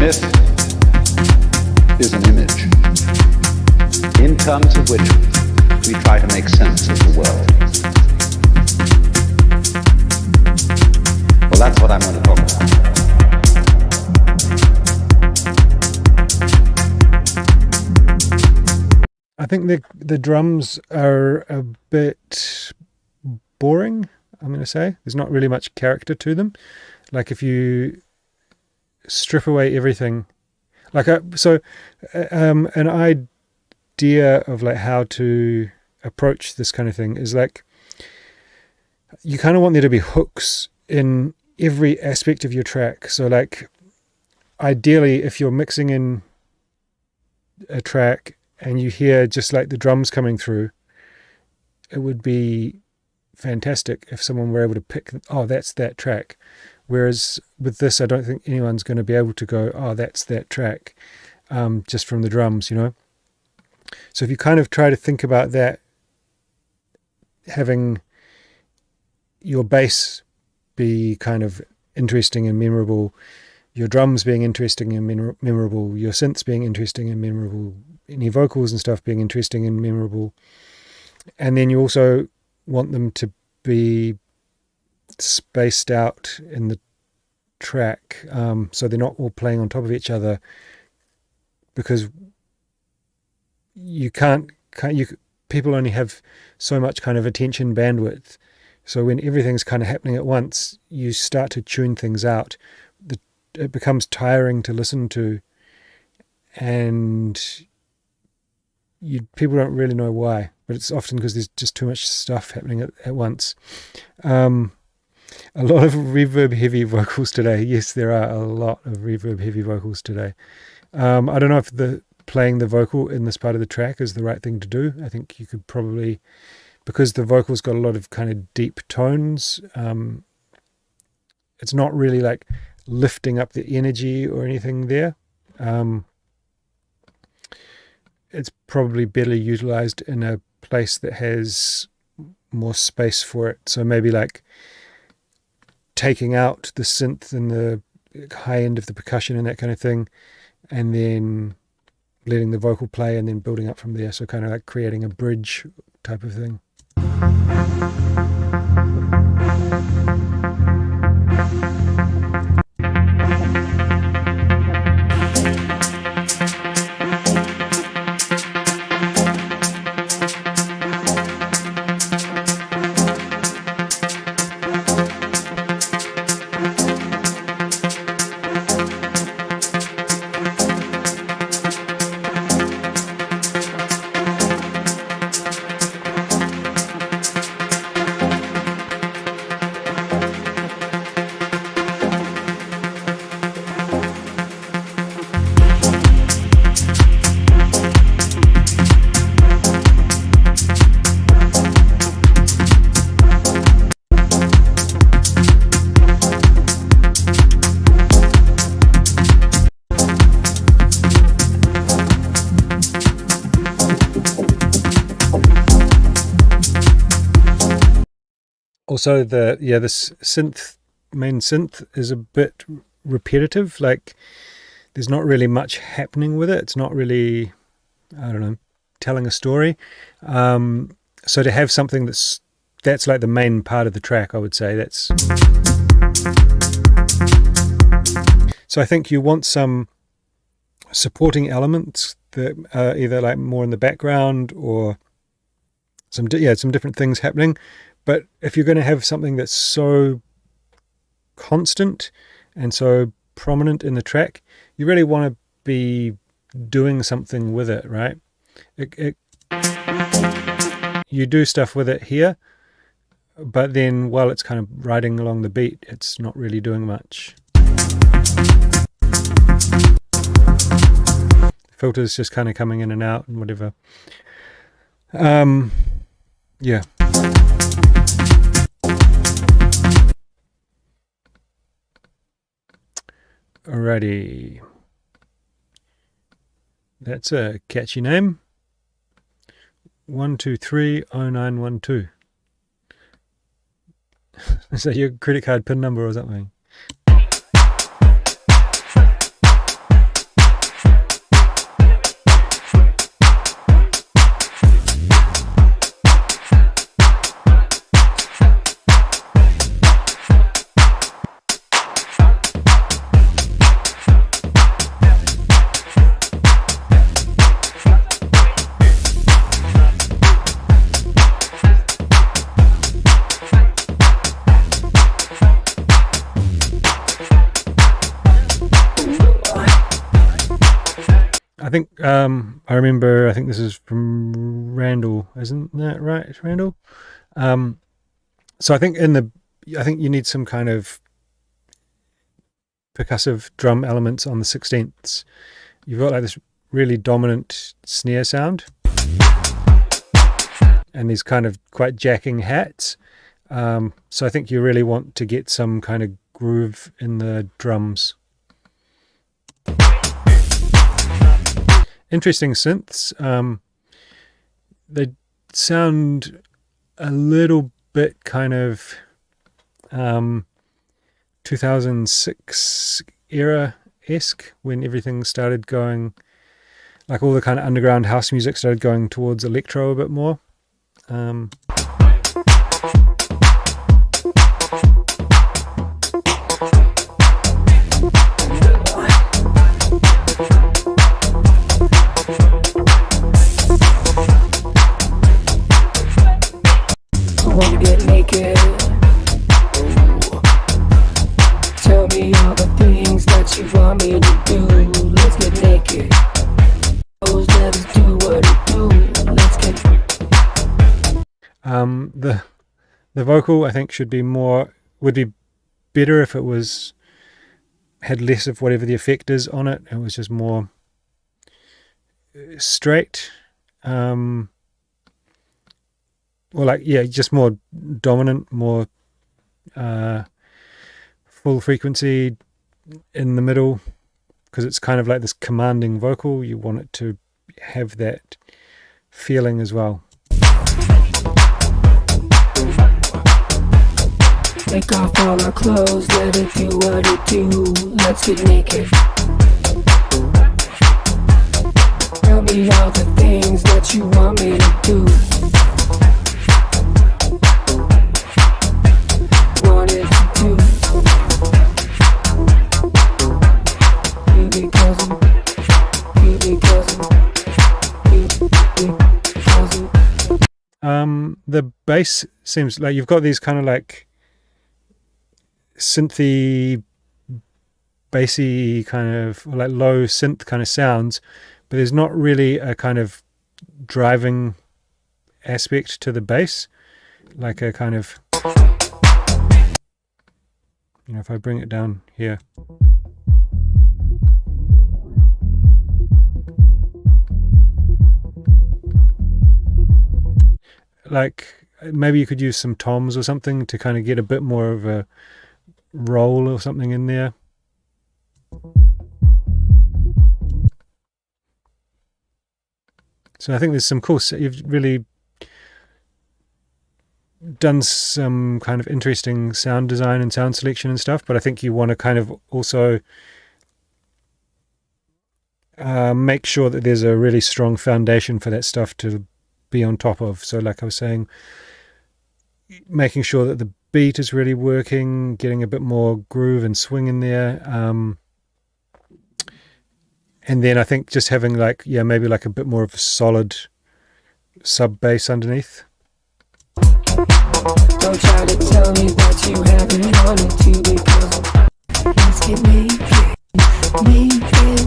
myth is an image in terms of which we try to make sense of the world. Well, that's what I'm going to talk about. I think the drums are a bit boring, I'm going to say. There's not really much character to them. Like if you strip away everything, like an idea of like how to approach this kind of thing is like you kind of want there to be hooks in every aspect of your track. So like ideally if you're mixing in a track and you hear just like the drums coming through, it would be fantastic if someone were able to pick, oh, that's that track. Whereas with this, I don't think anyone's going to be able to go, oh, that's that track, just from the drums, you know. So if you kind of try to think about that, having your bass be kind of interesting and memorable, your drums being interesting and memorable, your synths being interesting and memorable, any vocals and stuff being interesting and memorable. And then you also want them to be spaced out in the track, so they're not all playing on top of each other, because people only have so much kind of attention bandwidth. So when everything's kind of happening at once, you start to tune things out. It becomes tiring to listen to, and people don't really know why, but it's often because there's just too much stuff happening at once. A lot of reverb heavy vocals today. Yes, there are a lot of reverb heavy vocals today. I don't know if playing the vocal in this part of the track is the right thing to do. I think you could probably, because the vocal's got a lot of kind of deep tones, it's not really like lifting up the energy or anything there. It's probably better utilized in a place that has more space for it. So maybe like taking out the synth and the high end of the percussion and that kind of thing, and then letting the vocal play and then building up from there. So kind of like creating a bridge type of thing. Also, this main synth is a bit repetitive. Like, there's not really much happening with it. It's not really, I don't know, telling a story. So to have something that's like the main part of the track, I would say that's. So I think you want some supporting elements that are either like more in the background or some different things happening. But if you're going to have something that's so constant and so prominent in the track, you really want to be doing something with it, right? You do stuff with it here, but then while it's kind of riding along the beat, it's not really doing much. Filters just kind of coming in and out and whatever. Yeah. Alrighty. That's a catchy name. 1230912. Is that your credit card PIN number or something? I think I remember. I think this is from Randall, isn't that right, Randall? So I think you need some kind of percussive drum elements on the 16ths. You've got like this really dominant snare sound and these kind of quite jacking hats. So I think you really want to get some kind of groove in the drums. Interesting synths. They sound a little bit kind of 2006 era-esque, when everything started going, like all the kind of underground house music started going towards electro a bit more. Wanna get naked? Tell me all the things that you want me to do. Let's get naked. Those letters do what it do. Let's get. The vocal, I think, would be better if it had less of whatever the effect is on it. It was just more straight. Or like, yeah, just more dominant, more full frequency in the middle, because it's kind of like this commanding vocal. You want it to have that feeling as well. Take off all our clothes, let it do what it do. Let's get naked. Tell me all the things that you want me to do. Wanted to do. You be cousin. You be cousin. You be cousin. The bass seems like you've got these kind of like synthy, bassy kind of, like low synth kind of sounds, but there's not really a kind of driving aspect to the bass, like a kind of, if I bring it down here. Like maybe you could use some toms or something to kind of get a bit more of a roll or something in there. So I think there's some cool, you've really done some kind of interesting sound design and sound selection and stuff, but I think you want to kind of also make sure that there's a really strong foundation for that stuff to be on top of. So like I was saying, making sure that the beat is really working, getting a bit more groove and swing in there, and then I think just having like, yeah, maybe like a bit more of a solid sub bass underneath. Don't try to tell me that you haven't wanted to, because let's get naked, naked.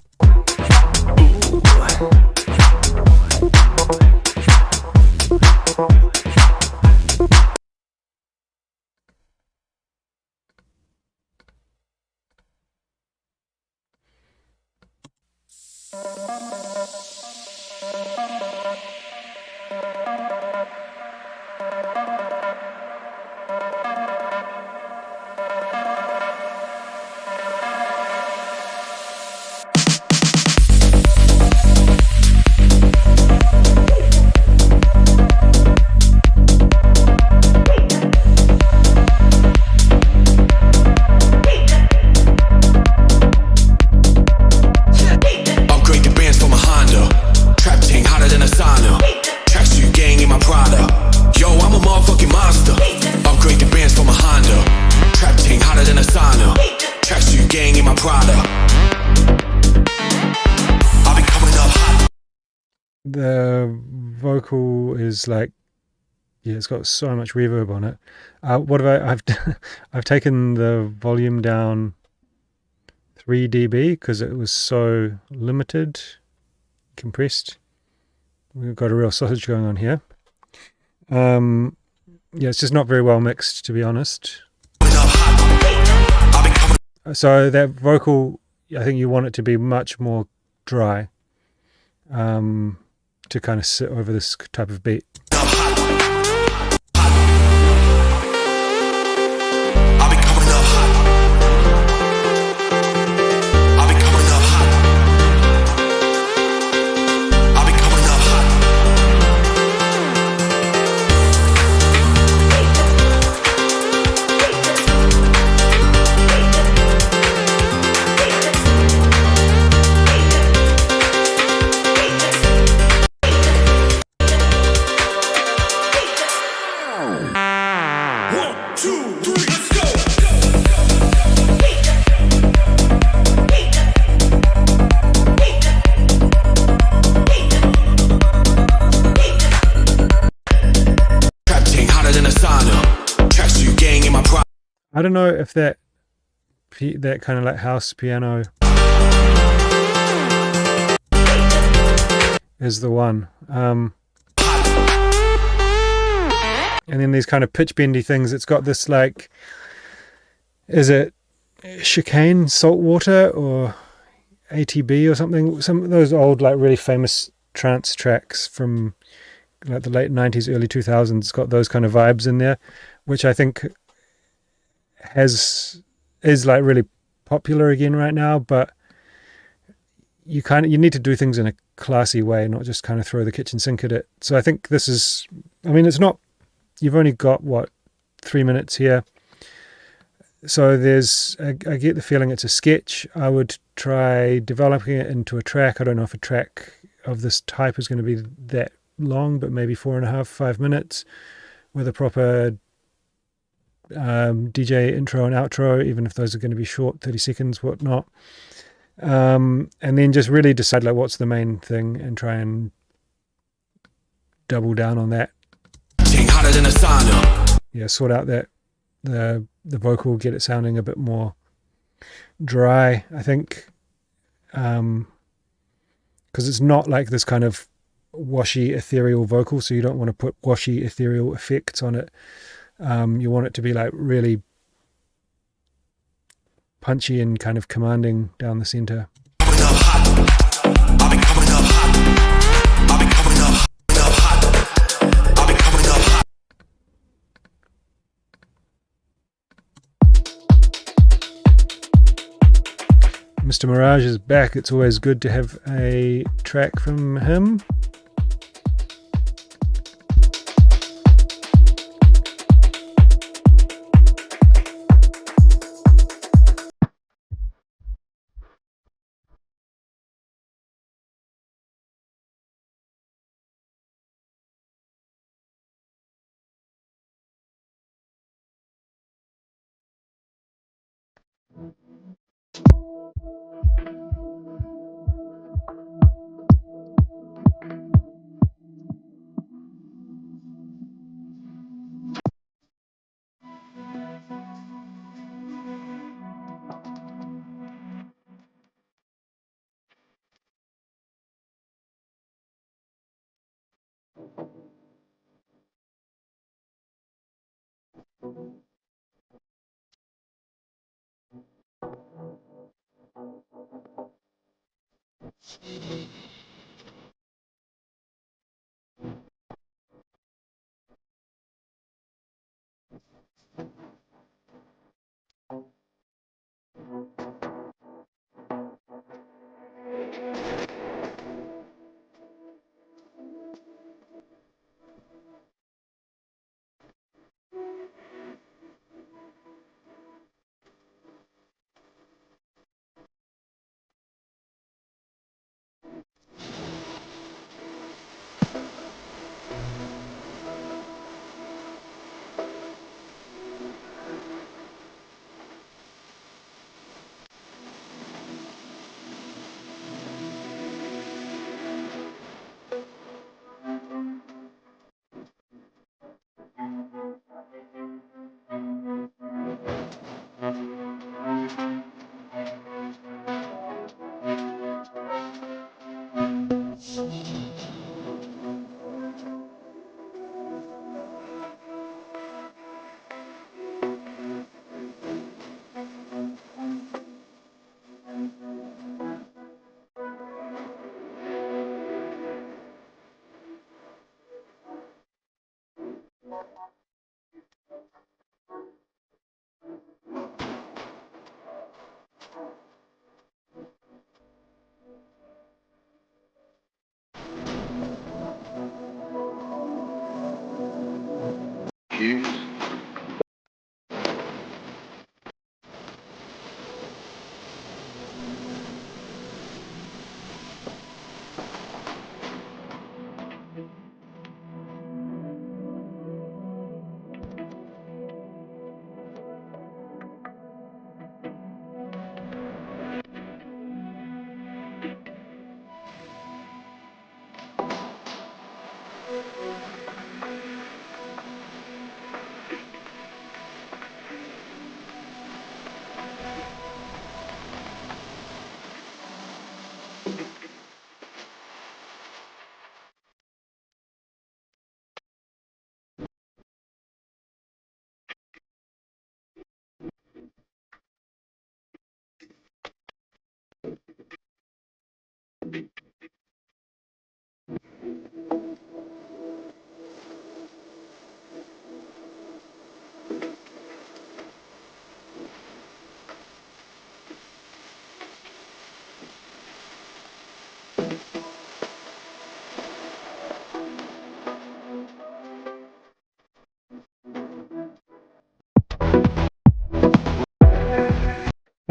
The vocal is like, yeah, it's got so much reverb on it. What have I've taken the volume down 3 dB because it was so limited. compressed. We've got a real sausage going on here. Yeah, it's just not very well mixed, to be honest. So that vocal, I think you want it to be much more dry, to kind of sit over this type of beat. I don't know if that kind of like house piano is the one. And then these kind of pitch bendy things. It's got this like, is it chicane, saltwater, or ATB or something? Some of those old like really famous trance tracks from like the late 90s, early 2000s got those kind of vibes in there, which I think is like really popular again right now. But you need to do things in a classy way, not just kind of throw the kitchen sink at it. So I think this is, I mean, it's not, you've only got 3 minutes here, so I get the feeling it's a sketch. I would try developing it into a track. I don't know if a track of this type is going to be that long, but maybe 4.5, 5 minutes with a proper DJ intro and outro, even if those are going to be short, 30 seconds, whatnot. And then just really decide like what's the main thing and try and double down on that. Yeah, sort out that the vocal, get it sounding a bit more dry, I think, because it's not like this kind of washy ethereal vocal, so you don't want to put washy ethereal effects on it. You want it to be like really punchy and kind of commanding down the center. Mr. Mirage is back. It's always good to have a track from him.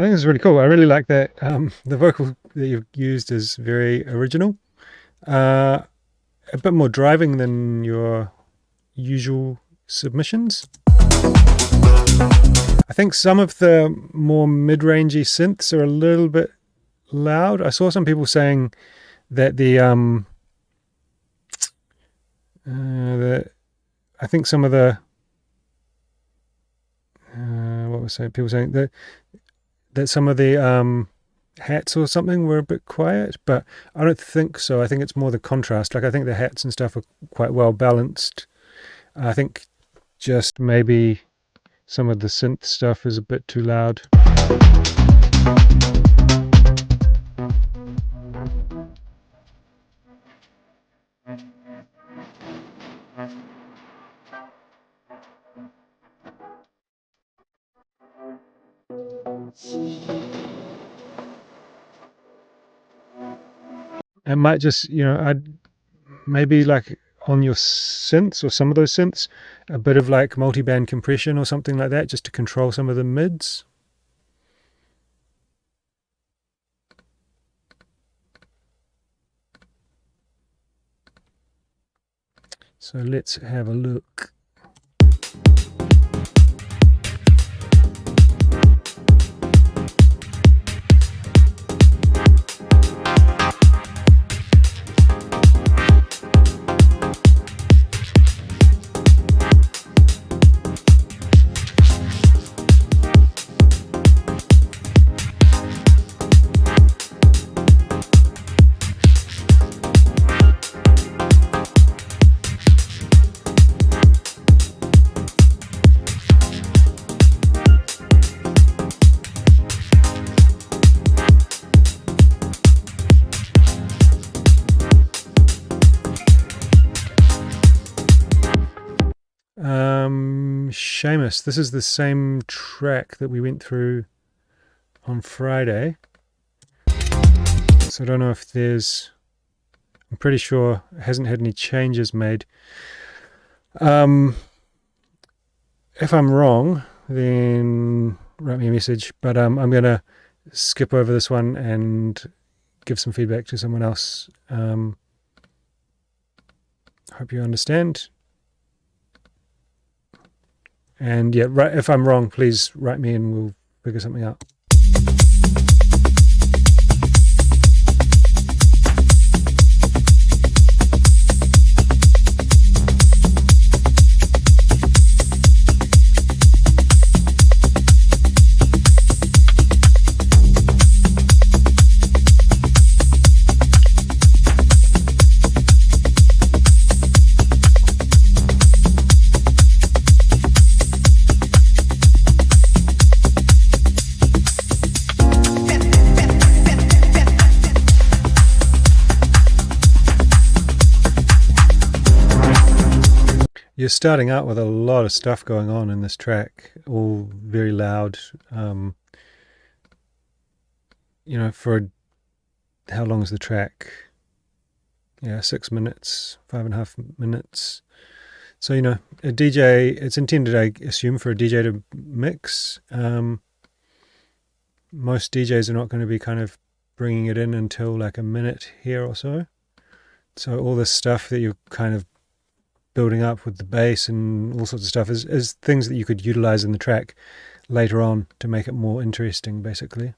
I think it's really cool. I really like that. The vocal that you've used is very original. A bit more driving than your usual submissions. I think some of the more mid-rangey synths are a little bit loud. I saw some people saying that I think some of the people saying that some of the hats or something were a bit quiet, but I don't think so. I think it's more the contrast. Like, I think the hats and stuff are quite well balanced. I think just maybe some of the synth stuff is a bit too loud. It might just, I'd maybe like on your synths or some of those synths, a bit of like multi-band compression or something like that, just to control some of the mids. So let's have a look. Seamus, this is the same track that we went through on Friday. So I don't know if there's, I'm pretty sure it hasn't had any changes made. If I'm wrong, then write me a message, but I'm going to skip over this one and give some feedback to someone else. Hope you understand. And yeah, if I'm wrong, please write me and we'll figure something out. you're starting out with a lot of stuff going on in this track, all very loud. You know, for how long is the track? Yeah, 6 minutes, 5.5 minutes. So, you know, a DJ, it's intended, I assume, for a DJ to mix. Most DJs are not going to be kind of bringing it in until like a minute here or so. So all this stuff that you're kind of building up with the bass and all sorts of stuff is things that you could utilize in the track later on to make it more interesting, basically.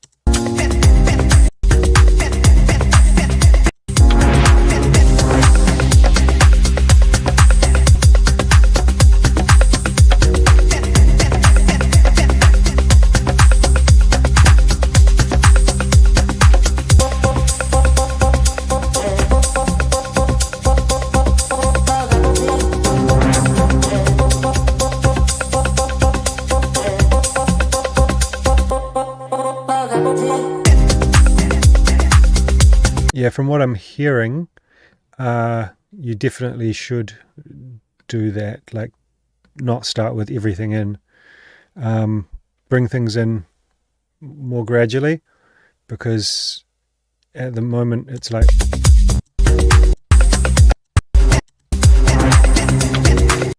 Yeah, from what I'm hearing, you definitely should do that, like not start with everything in. Bring things in more gradually, because at the moment it's like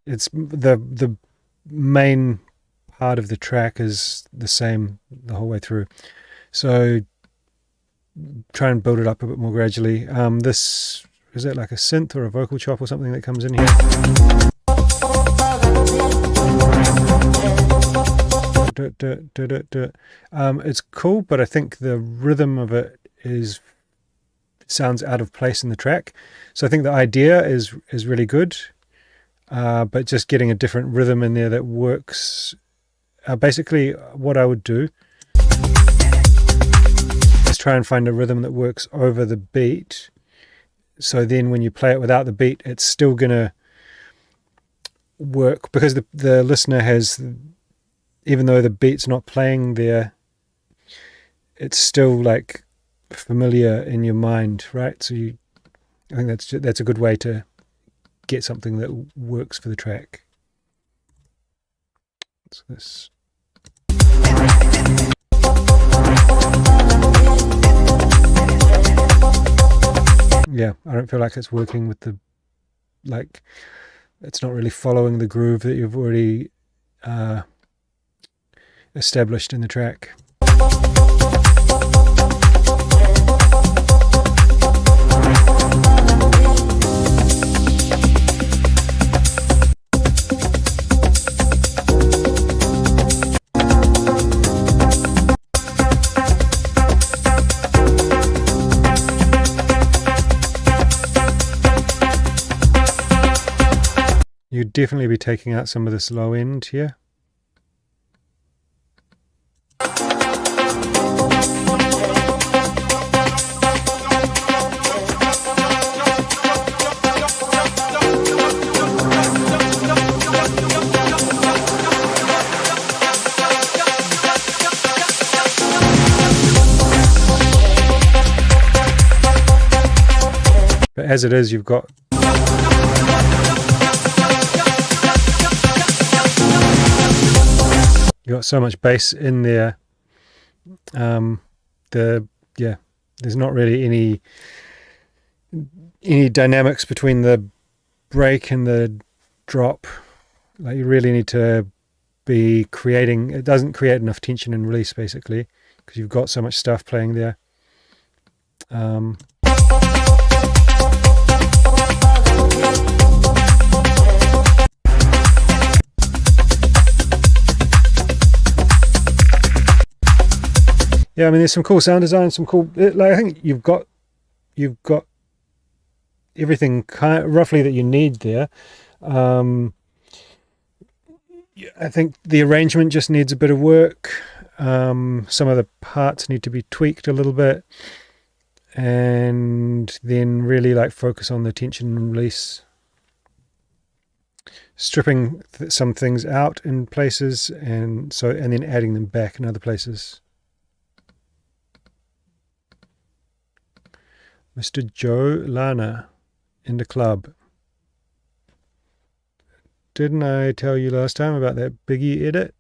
it's the main part of the track is the same the whole way through. So try and build it up a bit more gradually. This, is it like a synth or a vocal chop or something that comes in here? It's cool, but I think the rhythm of it sounds out of place in the track. So I think the idea is really good, but just getting a different rhythm in there that works. Basically, what I would do is try and find a rhythm that works over the beat. So then when you play it without the beat, it's still going to work, because the listener has, even though the beat's not playing there, it's still like familiar in your mind, right? So I think that's a good way to get something that works for the track. So this. Yeah, I don't feel like it's working with the, like, it's not really following the groove that you've already established in the track. You'd definitely be taking out some of this low end here. But as it is, you've got so much bass in there. There's not really any dynamics between the break and the drop. Like, you really need to be creating. It doesn't create enough tension and release, basically, because you've got so much stuff playing there. Yeah, I mean, there's some cool sound design, some cool. Like, I think you've got everything roughly that you need there. I think the arrangement just needs a bit of work. Some of the parts need to be tweaked a little bit, and then really like focus on the tension and release. Stripping some things out in places, and then adding them back in other places. Mr. Joe Lana in the club. didn't I tell you last time about that Biggie edit?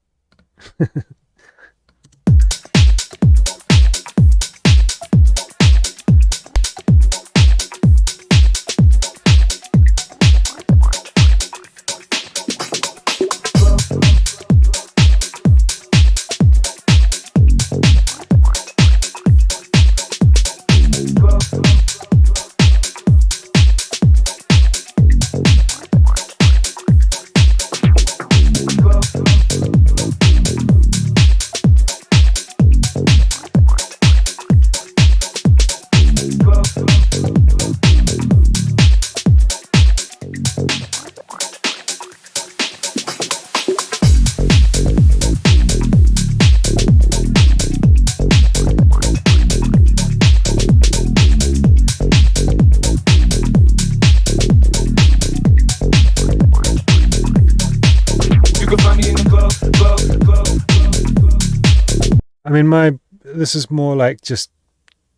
I mean, this is more like just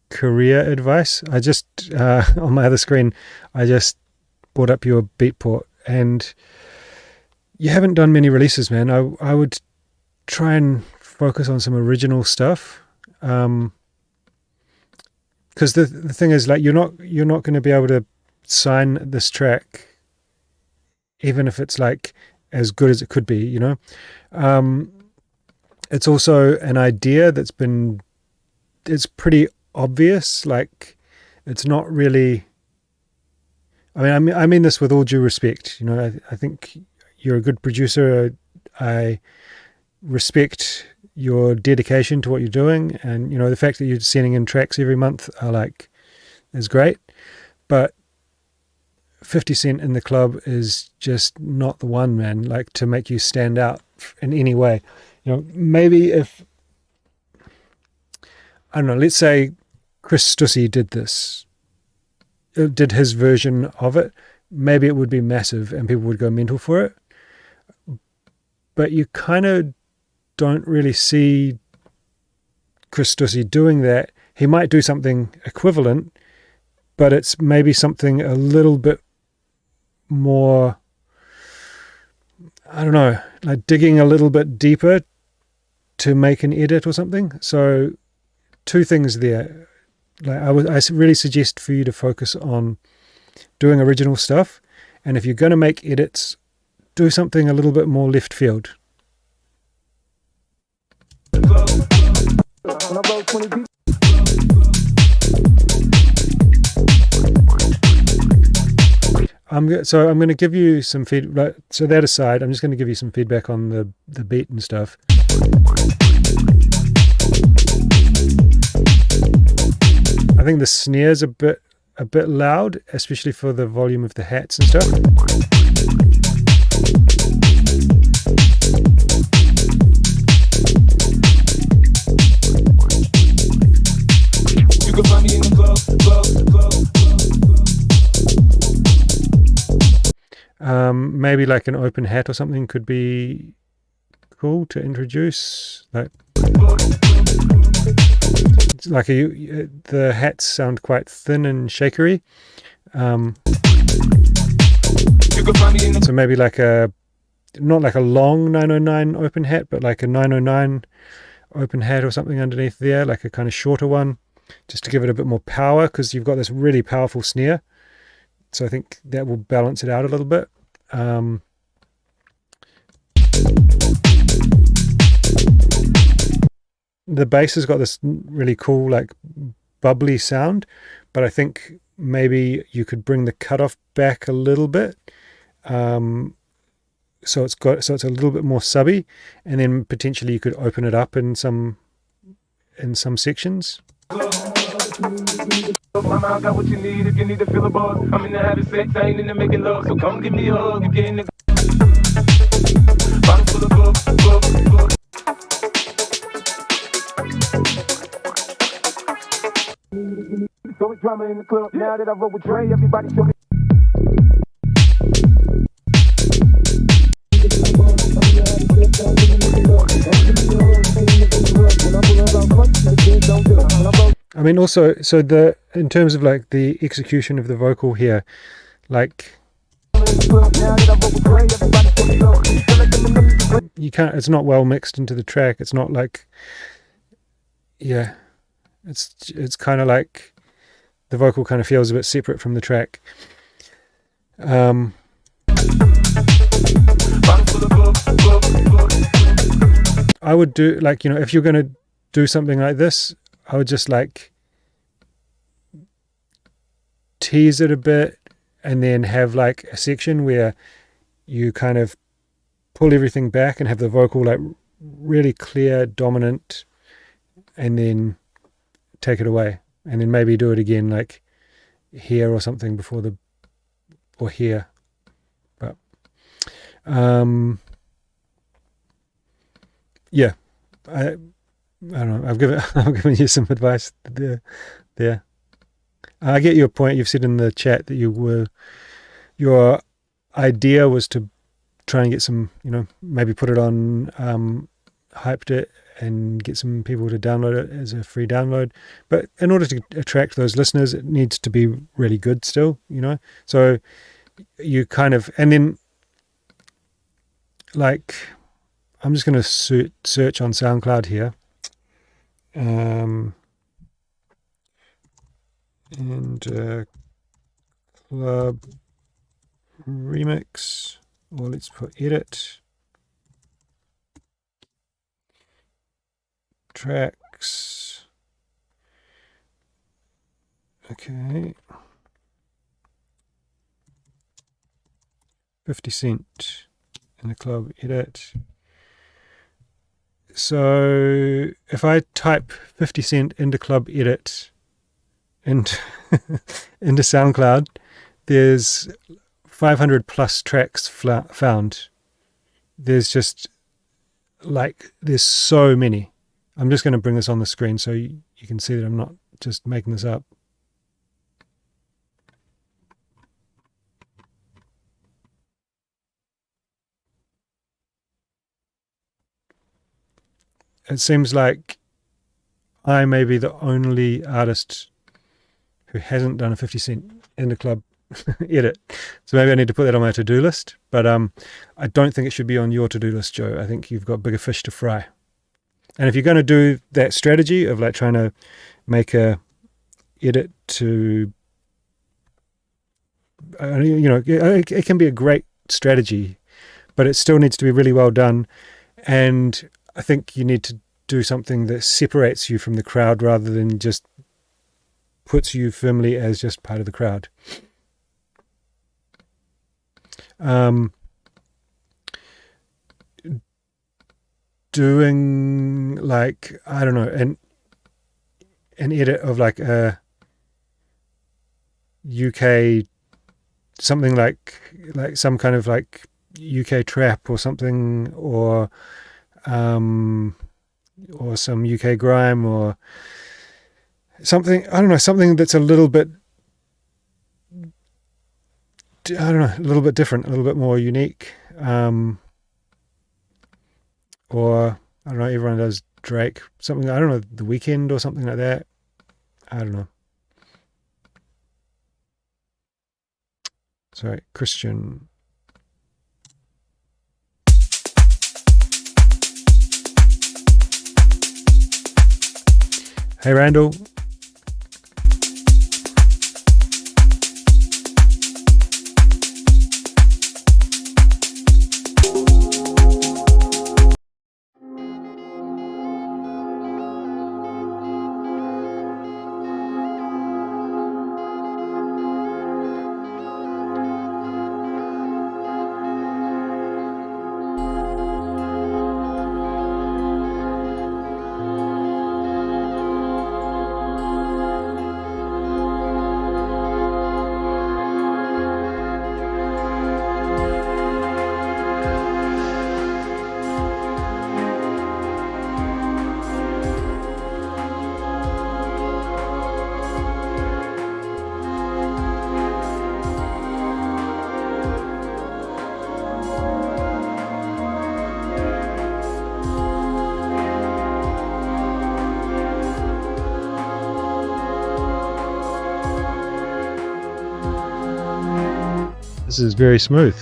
career advice. I just, on my other screen, I just brought up your Beatport, and you haven't done many releases, man. I would try and focus on some original stuff. Because the thing is, like, you're not going to be able to sign this track, even if it's like as good as it could be, you know. It's also an idea that's it's pretty obvious. Like, it's not really, I mean this with all due respect, you know. I think you're a good producer. I respect your dedication to what you're doing, and, you know, the fact that you're sending in tracks every month is great. But 50 Cent in the club is just not the one, man, like, to make you stand out in any way. You know, maybe if, I don't know, let's say Chris Stussy did his version of it, maybe it would be massive and people would go mental for it. But you kind of don't really see Chris Stussy doing that. He might do something equivalent, but it's maybe something a little bit more, I don't know, like digging a little bit deeper to make an edit or something. So two things there. Like, I really suggest for you to focus on doing original stuff, and if you're going to make edits, do something a little bit more left field. I'm going to give you some feedback. So that aside, I'm just going to give you some feedback on the beat and stuff. I think the snare's a bit loud, especially for the volume of the hats and stuff. You can find me in the club. Maybe like an open hat or something could be cool to introduce. Like the hats sound quite thin and shakery. So maybe like not like a long 909 open hat, but like a 909 open hat or something underneath there, like a kind of shorter one, just to give it a bit more power, because you've got this really powerful snare. So I think that will balance it out a little bit. The bass has got this really cool, like, bubbly sound, but I think maybe you could bring the cutoff back a little bit, so it's a little bit more subby, and then potentially you could open it up in some sections. Mama, I got what you need if you need to feel a buzz. I'm in the having sex, I ain't in the making love, so come give me a hug if you're in the bottle full of bug. So much drama in the club. Now that I roll with Dre, everybody show me. I mean, also, so in terms of like the execution of the vocal here, like, You can't. It's not well mixed into the track. It's not like, yeah, it's kind of like the vocal kind of feels a bit separate from the track. I would do, like, you know, if you're going to do something like this, I would just like tease it a bit and then have like a section where you kind of pull everything back and have the vocal like really clear, dominant, and then take it away, and then maybe do it again like here or something before the, or here. But yeah, I don't know. I've given you some advice there. I get your point. You've said in the chat that your idea was to try and get some, you know, maybe put it on Hyped It and get some people to download it as a free download. But in order to attract those listeners, it needs to be really good still, you know. So you kind of, and then like, I'm just going to search on SoundCloud here. And club remix, or let's put edit tracks. Okay, 50 Cent in the club edit. So if I type 50 Cent into club edit and into SoundCloud, there's 500 plus tracks found. There's just like, there's so many. I'm just going to bring this on the screen so you can see that I'm not just making this up. It seems like I may be the only artist who hasn't done a 50 Cent in the club edit. So maybe I need to put that on my to-do list. But I don't think it should be on your to-do list, Joe. I think you've got bigger fish to fry. And if you're going to do that strategy of like trying to make a edit to, you know, it can be a great strategy, but it still needs to be really well done. And I think you need to do something that separates you from the crowd rather than just puts you firmly as just part of the crowd. Doing like, I don't know, an edit of like a UK, something like some kind of like UK trap or something, or some UK grime or something, I don't know, something that's a little bit, I don't know, a little bit different, a little bit more unique. Or, I don't know, everyone does Drake, something, I don't know, The Weeknd or something like that. I don't know. Sorry, Christian. Hey, Randall. This is very smooth.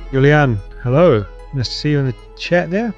Julian, hello. Nice to see you in the chat there.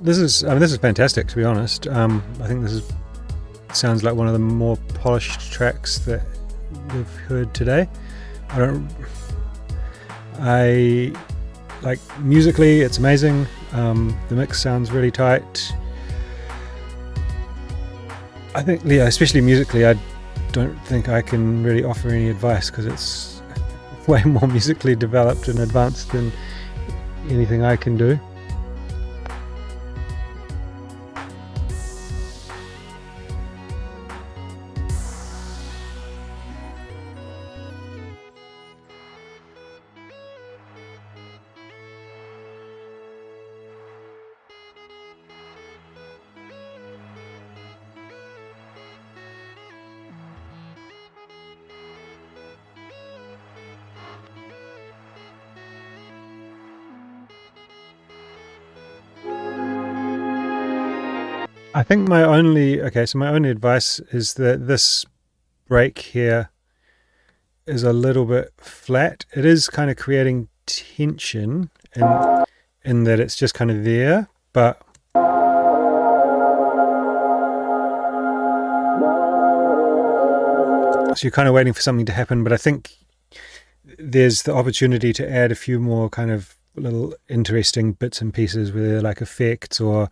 This is fantastic, to be honest. I think sounds like one of the more polished tracks that we've heard today. I like musically, it's amazing. The mix sounds really tight. I think, yeah, especially musically, I don't think I can really offer any advice because it's way more musically developed and advanced than anything I can do. I think my only advice is that this break here is a little bit flat. It is kind of creating tension in that it's just kind of there, but so you're kind of waiting for something to happen, but I think there's the opportunity to add a few more kind of little interesting bits and pieces with like effects or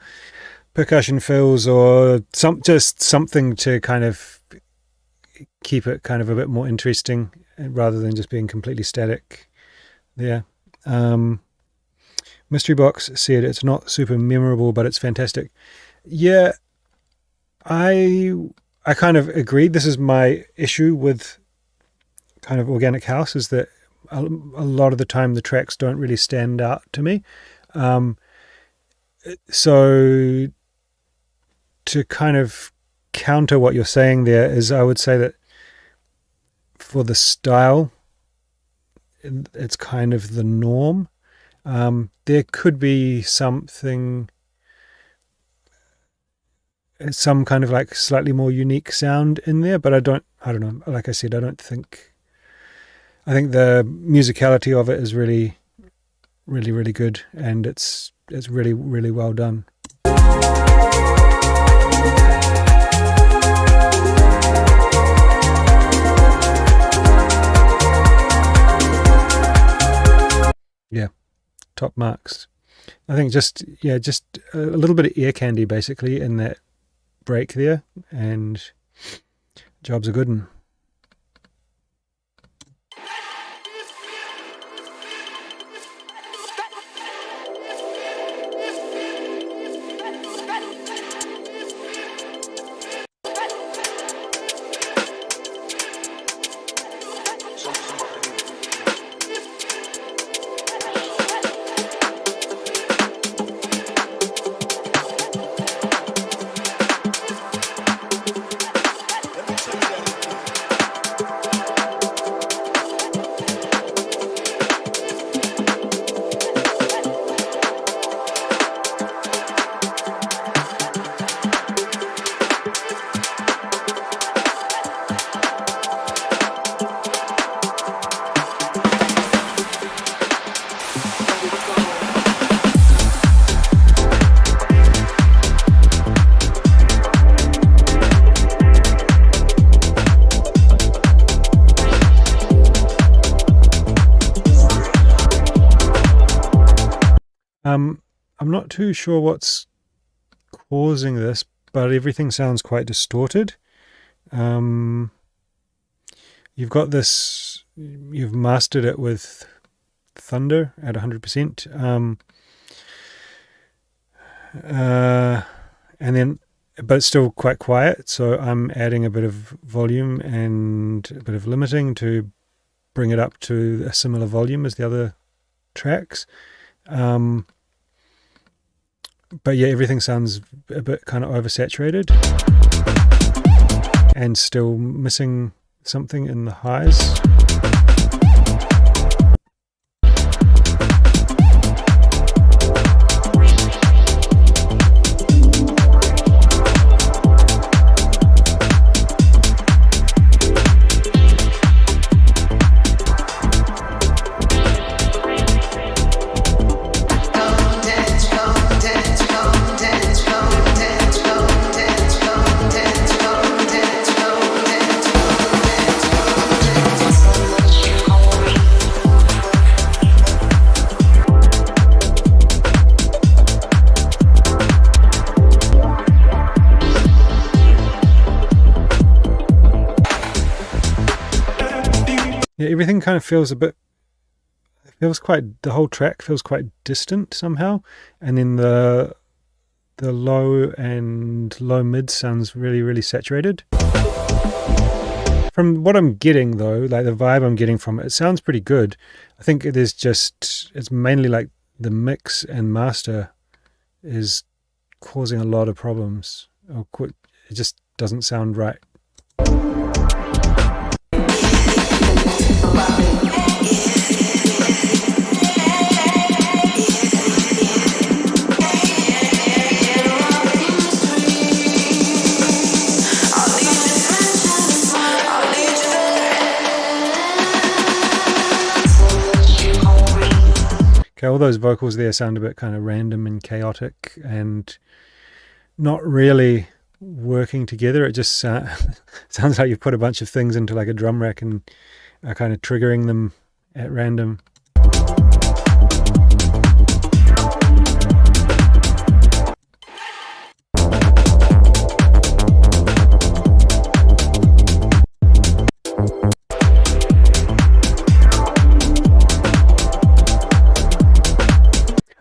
percussion fills or just something to kind of keep it kind of a bit more interesting rather than just being completely static there. Mystery Box said it's not super memorable, but it's fantastic. Yeah, I kind of agreed. This is my issue with kind of organic house, is that a lot of the time the tracks don't really stand out to me. So to kind of counter what you're saying there is, I would say that for the style, it's kind of the norm. There could be some kind of like slightly more unique sound in there, but I don't know. Like I said, I think the musicality of it is really, really, really good, and it's really, really well done. Yeah, top marks. I think just a little bit of ear candy basically in that break there, and job's a good one. I'm not too sure what's causing this, but everything sounds quite distorted. You've got this, you've mastered it with Thunder at 100%, and then, but it's still quite quiet, so I'm adding a bit of volume and a bit of limiting to bring it up to a similar volume as the other tracks. But yeah, everything sounds a bit kind of oversaturated and still missing something in the highs. Yeah, everything kind of feels a bit, the whole track feels quite distant somehow, and then the low and low mid sounds really, really saturated. From what I'm getting though, like the vibe I'm getting from it, it sounds pretty good. I think it's mainly like the mix and master is causing a lot of problems. It just doesn't sound right. Okay, all those vocals there sound a bit kind of random and chaotic and not really working together. It just sounds like you've put a bunch of things into like a drum rack and are kind of triggering them at random.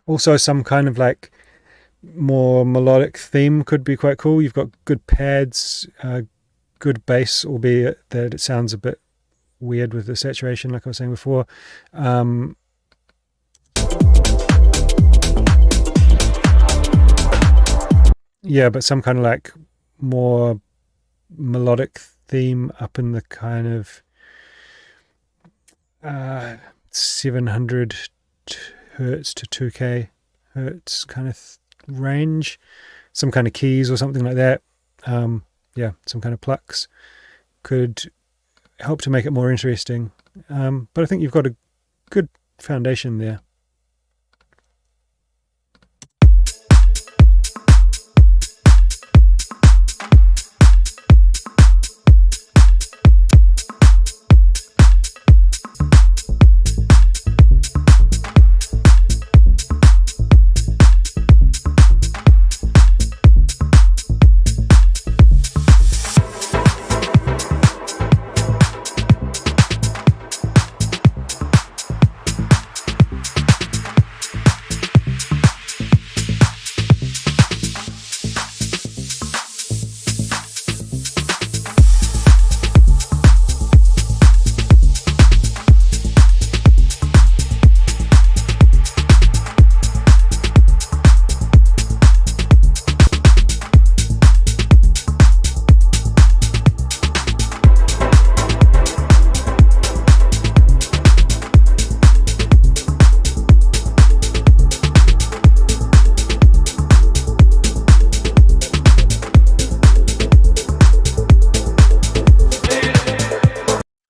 Also, some kind of like more melodic theme could be quite cool. You've got good pads, good bass, albeit that it sounds a bit weird with the saturation, like I was saying before. Yeah, but some kind of like more melodic theme up in the kind of 700 hertz to 2k hertz kind of range, some kind of keys or something like that. Yeah, some kind of plucks could help to make it more interesting, but I think you've got a good foundation there.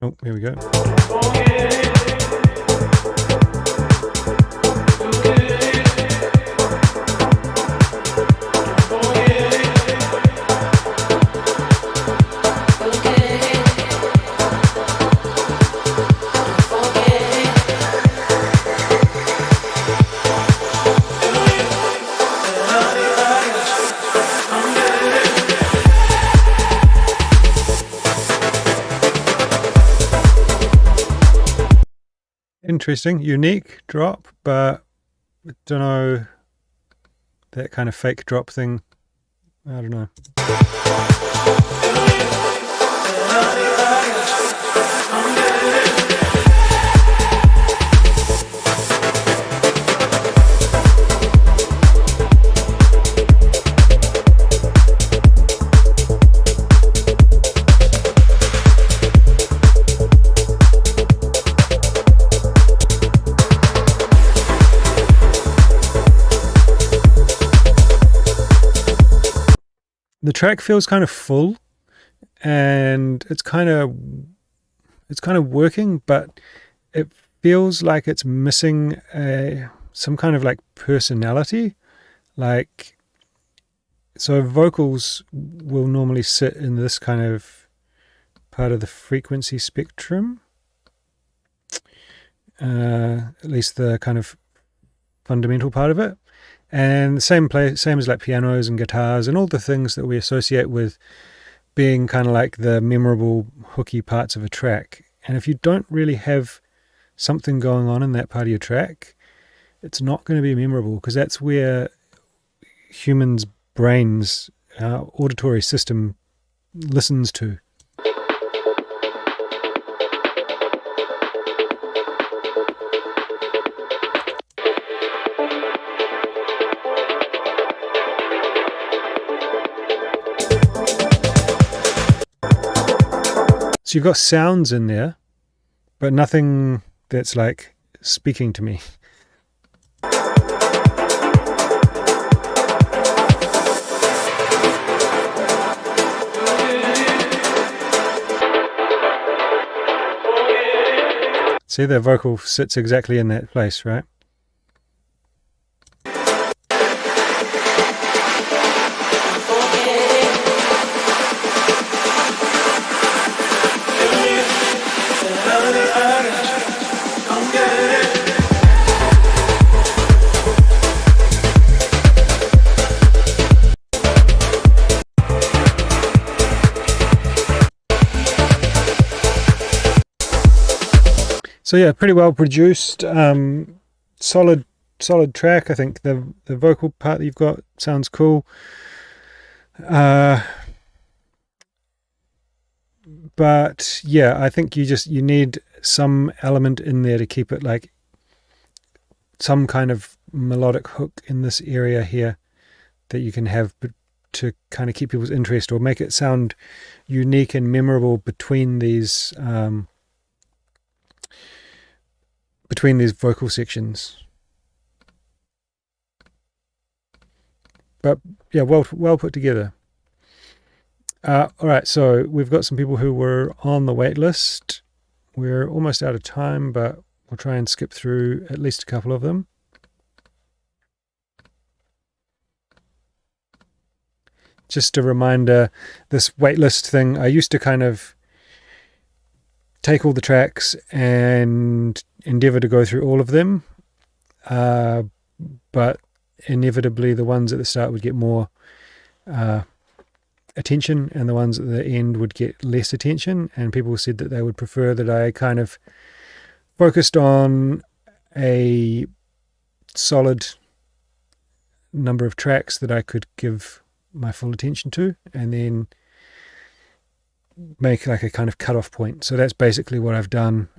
Oh, here we go. interesting, unique drop, but I don't know, that kind of fake drop thing, I don't know. The track feels kind of full, and it's kind of working, but it feels like it's missing some kind of like personality. Like, so vocals will normally sit in this kind of part of the frequency spectrum, at least the kind of fundamental part of it. And the same as like pianos and guitars and all the things that we associate with being kind of like the memorable hooky parts of a track. And if you don't really have something going on in that part of your track, it's not going to be memorable, because that's where humans' brains, our auditory system listens to. So you've got sounds in there, but nothing that's like speaking to me. See, the vocal sits exactly in that place, right? So yeah, pretty well produced, solid track. I think the vocal part that you've got sounds cool. But yeah, I think you need some element in there to keep it like some kind of melodic hook in this area here that you can have to kind of keep people's interest or make it sound unique and memorable between these vocal sections. But yeah, well put together. All right, so we've got some people who were on the wait list. We're almost out of time, but we'll try and skip through at least a couple of them. Just a reminder, this waitlist thing, I used to kind of take all the tracks and endeavor to go through all of them, but inevitably the ones at the start would get more attention and the ones at the end would get less attention, and people said that they would prefer that I kind of focused on a solid number of tracks that I could give my full attention to, and then make like a kind of cutoff point. So that's basically what I've done.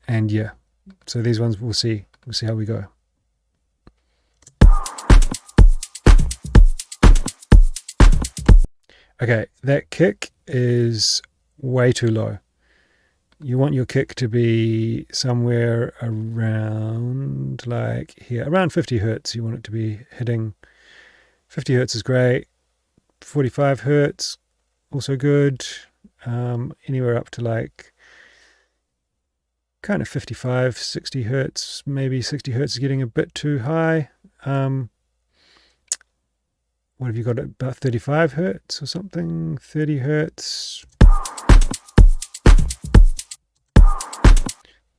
And yeah, so these ones we'll see how we go. Okay, that kick is way too low. You want your kick to be somewhere around like here, around 50 hertz. You want it to be hitting 50 hertz is great. 45 hertz, also good. Anywhere up to like kind of 55, 60 hertz, maybe 60 hertz is getting a bit too high. What have you got, about 35 hertz or something? 30 hertz.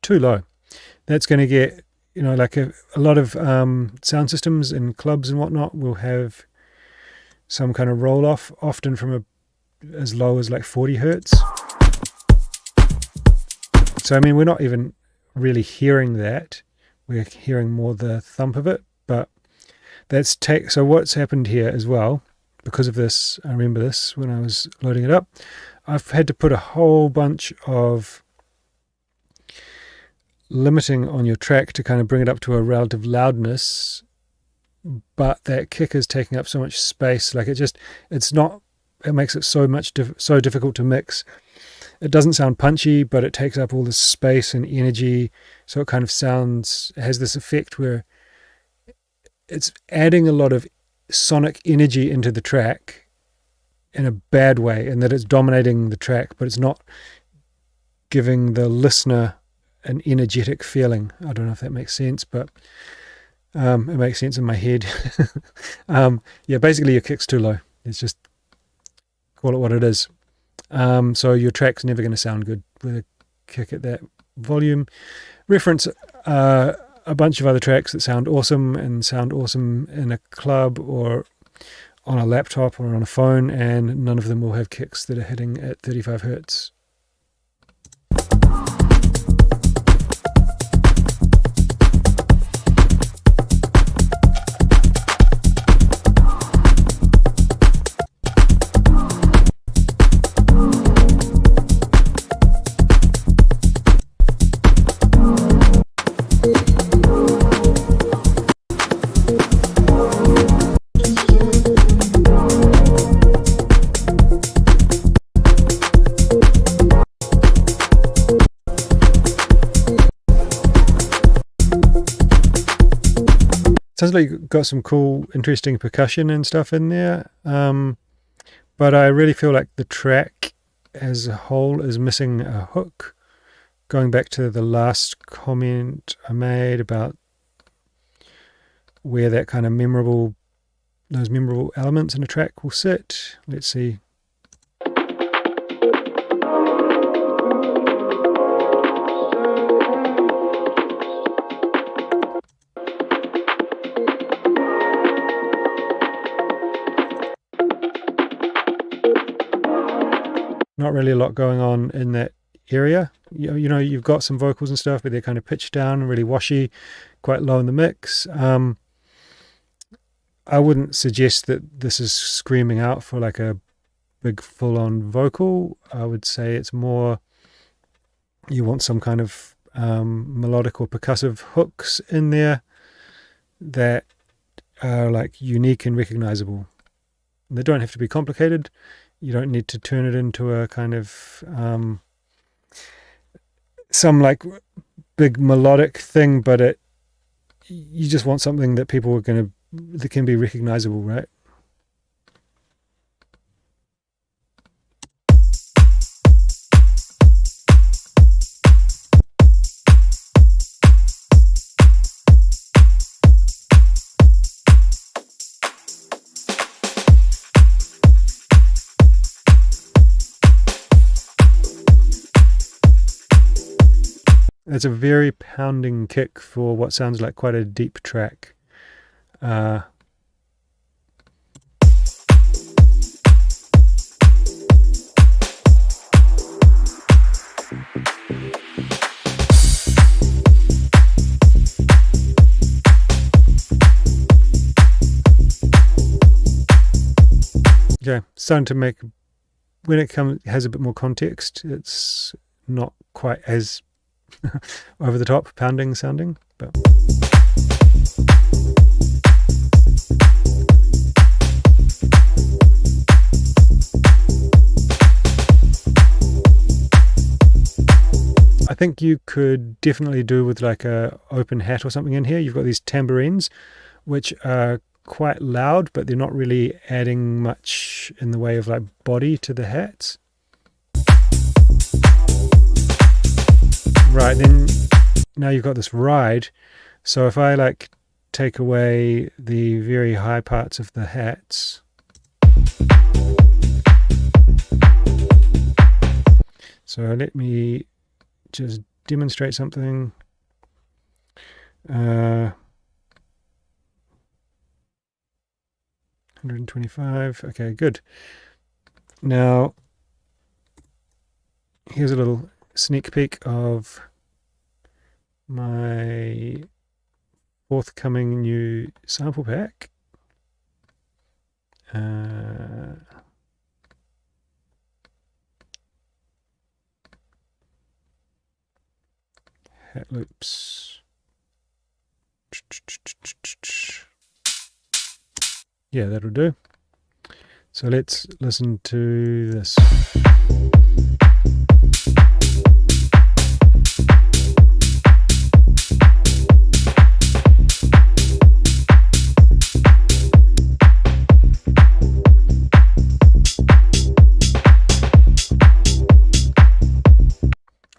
Too low. That's going to get, like a lot of sound systems in clubs and whatnot will have some kind of roll off, often from as low as like 40 hertz. So I mean, we're not even really hearing that. We're hearing more the thump of it, but that's so what's happened here as well, because of this, I remember this when I was loading it up, I've had to put a whole bunch of limiting on your track to kind of bring it up to a relative loudness, but that kick is taking up so much space, like it makes it so difficult to mix. It doesn't sound punchy, but it takes up all this space and energy, so it kind of has this effect where it's adding a lot of sonic energy into the track in a bad way, and that it's dominating the track, but it's not giving the listener an energetic feeling. I don't know if that makes sense, but it makes sense in my head. Yeah, basically your kick's too low. It's just, call it what it is. So your track's never going to sound good with a kick at that volume. Reference a bunch of other tracks that sound awesome in a club or on a laptop or on a phone, and none of them will have kicks that are hitting at 35 hertz. Sounds like you've got some cool, interesting percussion and stuff in there, but I really feel like the track as a whole is missing a hook. Going back to the last comment I made about where that kind of those memorable elements in a track will sit. Let's see. Not really a lot going on in that area. You know, you've got some vocals and stuff, but they're kind of pitched down, really washy, quite low in the mix. I wouldn't suggest that this is screaming out for like a big full-on vocal. I would say it's more you want some kind of melodic or percussive hooks in there that are like unique and recognizable. They don't have to be complicated. You don't need to turn it into a kind of some like big melodic thing, but you just want something that people are that can be recognizable, right? It's a very pounding kick for what sounds like quite a deep track. Okay, starting to make, when it has a bit more context, it's not quite as over the top pounding sounding, but I think you could definitely do with like a open hat or something in here. You've got these tambourines which are quite loud, but they're not really adding much in the way of like body to the hats. Right, then now you've got this ride. So if I like take away the very high parts of the hats, so let me just demonstrate something. 125, okay, good. Now here's a little sneak peek of my forthcoming new sample pack. Hat loops. Yeah, that'll do. So let's listen to this.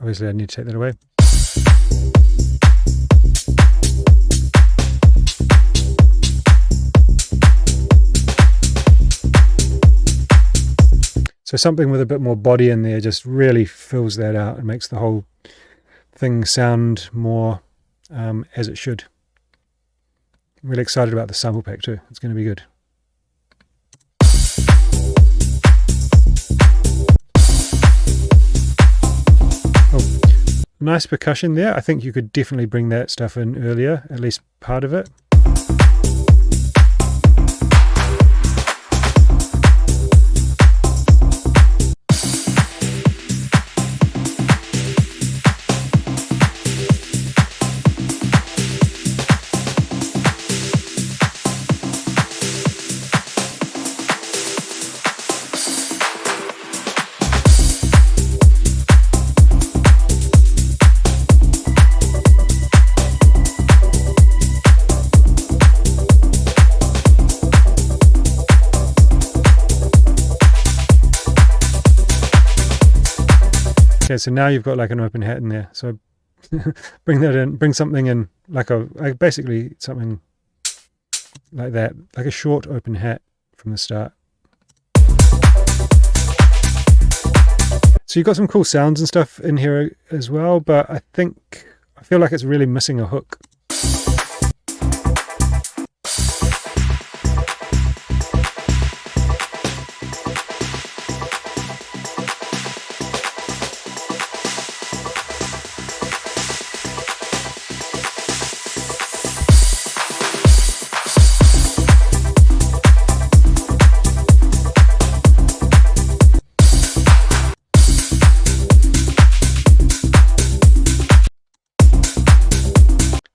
Obviously, I need to take that away. So something with a bit more body in there just really fills that out and makes the whole thing sound more as it should. I'm really excited about the sample pack too. It's going to be good. Oh, nice percussion there. I think you could definitely bring that stuff in earlier, at least part of it. Okay, so now you've got like an open hat in there. So bring that in, bring something in, like basically something like that, like a short open hat from the start. So you've got some cool sounds and stuff in here as well, but I feel like it's really missing a hook.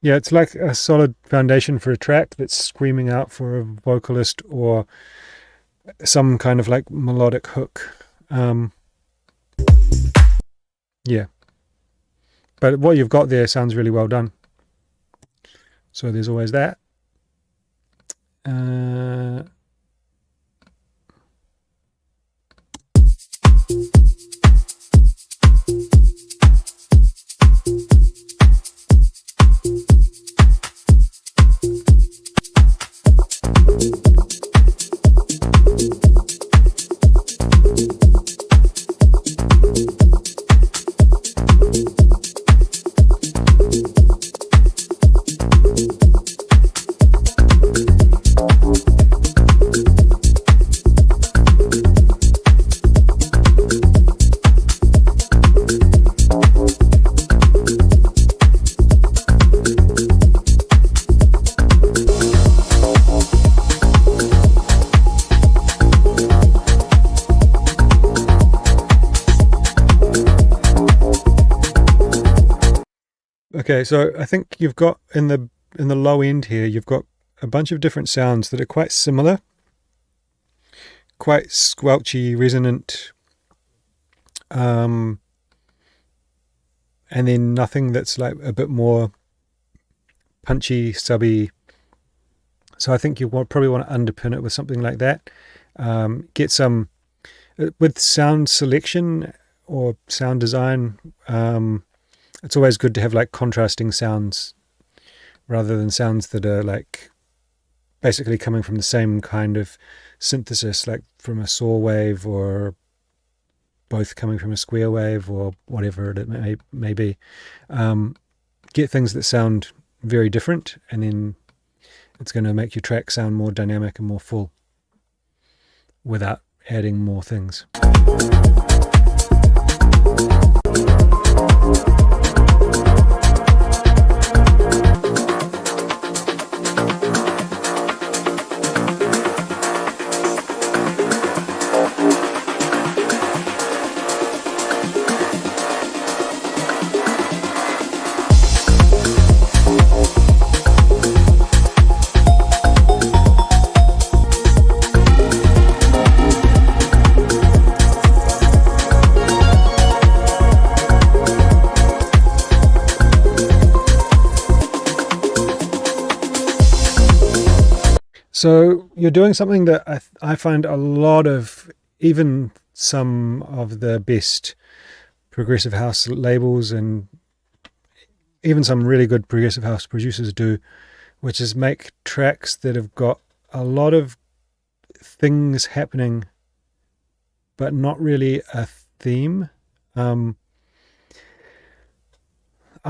Yeah, it's like a solid foundation for a track that's screaming out for a vocalist or some kind of like melodic hook. Yeah. But what you've got there sounds really well done. So there's always that. Okay, so I think you've got in the low end here, you've got a bunch of different sounds that are quite similar, quite squelchy, resonant, and then nothing that's like a bit more punchy, subby. So I think you probably want to underpin it with something like that. Get some with sound selection or sound design. It's always good to have like contrasting sounds rather than sounds that are like basically coming from the same kind of synthesis, like from a saw wave or both coming from a square wave or whatever it may be. Get things that sound very different, and then it's going to make your track sound more dynamic and more full without adding more things. So you're doing something that I find a lot of, even some of the best progressive house labels and even some really good progressive house producers do, which is make tracks that have got a lot of things happening but not really a theme. I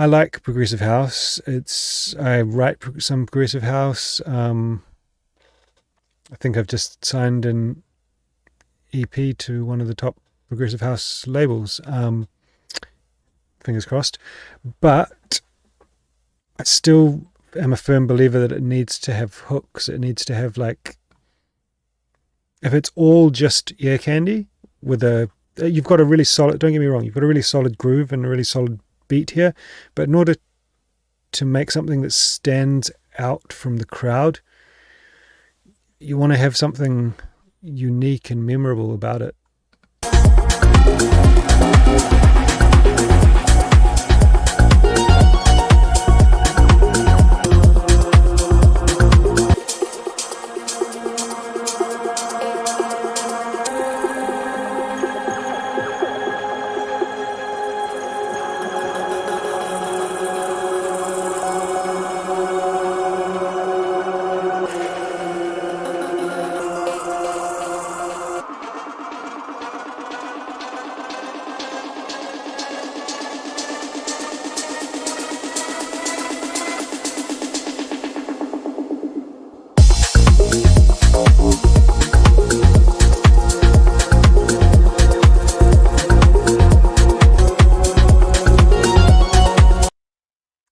like progressive house. I write some progressive house. I think I've just signed an EP to one of the top progressive house labels. Fingers crossed. But I still am a firm believer that it needs to have hooks. It needs to have, like, if it's all just ear candy with you've got a really solid, don't get me wrong, you've got a really solid groove and a really solid beat here, but in order to make something that stands out from the crowd, you want to have something unique and memorable about it.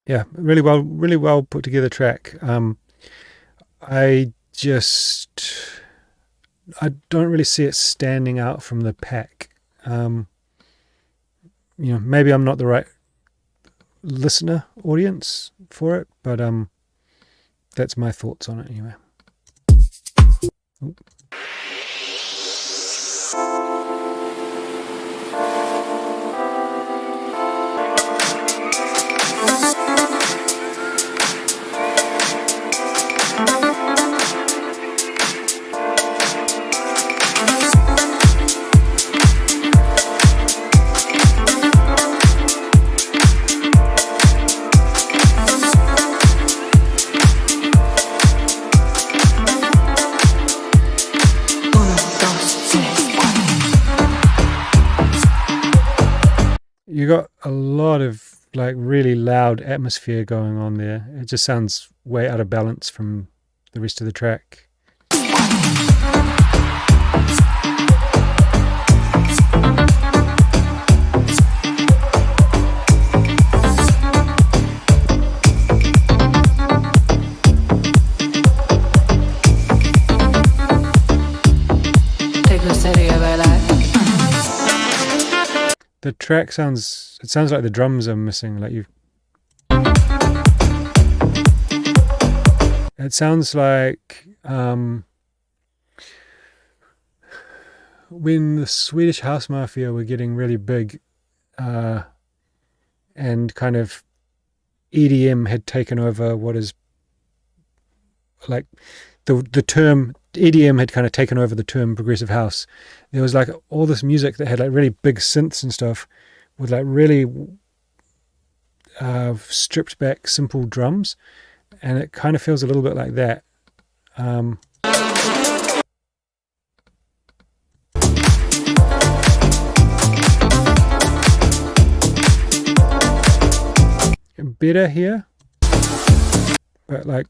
Yeah, really well put together track. I don't really see it standing out from the pack. Maybe I'm not the right listener audience for it, but that's my thoughts on it anyway. Oop. You got a lot of, like, really loud atmosphere going on there. It just sounds way out of balance from the rest of the track. The track sounds like the drums are missing. It sounds like when the Swedish House Mafia were getting really big, and kind of EDM had taken over what is, like, the term EDM had kind of taken over the term progressive house. There was, like, all this music that had, like, really big synths and stuff with, like, really stripped back simple drums, and it kind of feels a little bit like that. Better here, but, like,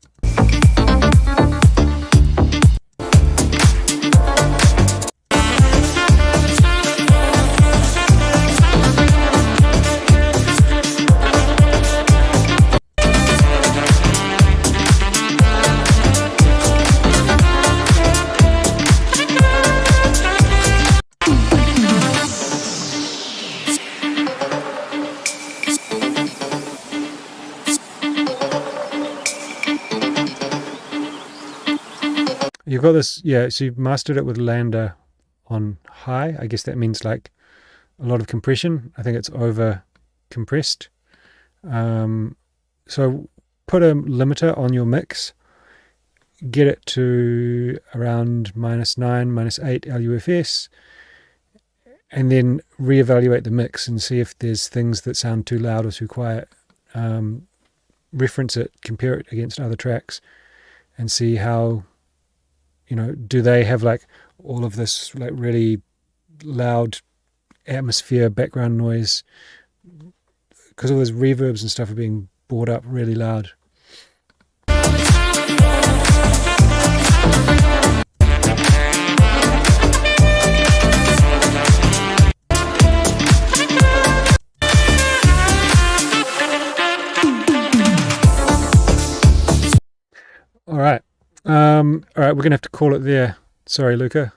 got this, yeah, so you've mastered it with lander on high. I guess that means like a lot of compression. I think it's over compressed. So put a limiter on your mix, get it to around -9, -8 LUFS, and then reevaluate the mix and see if there's things that sound too loud or too quiet. Reference it, compare it against other tracks, and see how, do they have like all of this like really loud atmosphere, background noise, because all those reverbs and stuff are being brought up really loud. All right, we're gonna have to call it there. Sorry, Luca.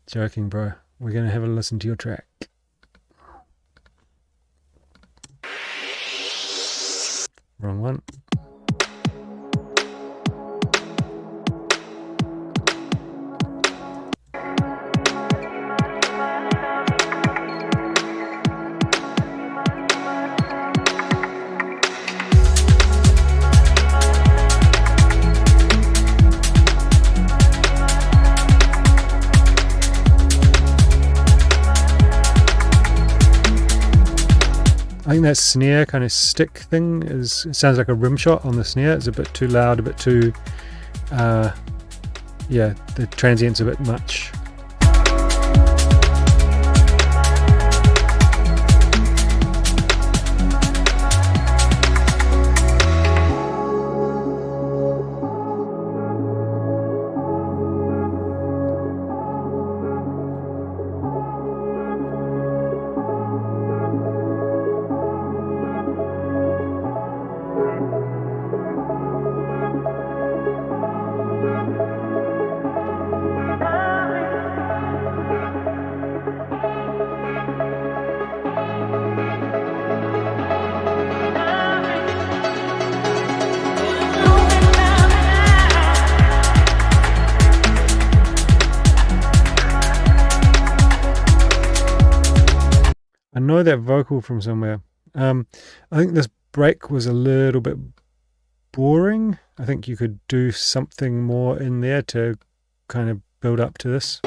Joking, bro. We're gonna have a listen to your track. Wrong one. I think that snare kind of stick thing sounds like a rim shot on the snare. It's a bit too loud, a bit too, yeah, the transient's a bit much. I know that vocal from somewhere. I think this break was a little bit boring. I think you could do something more in there to kind of build up to this.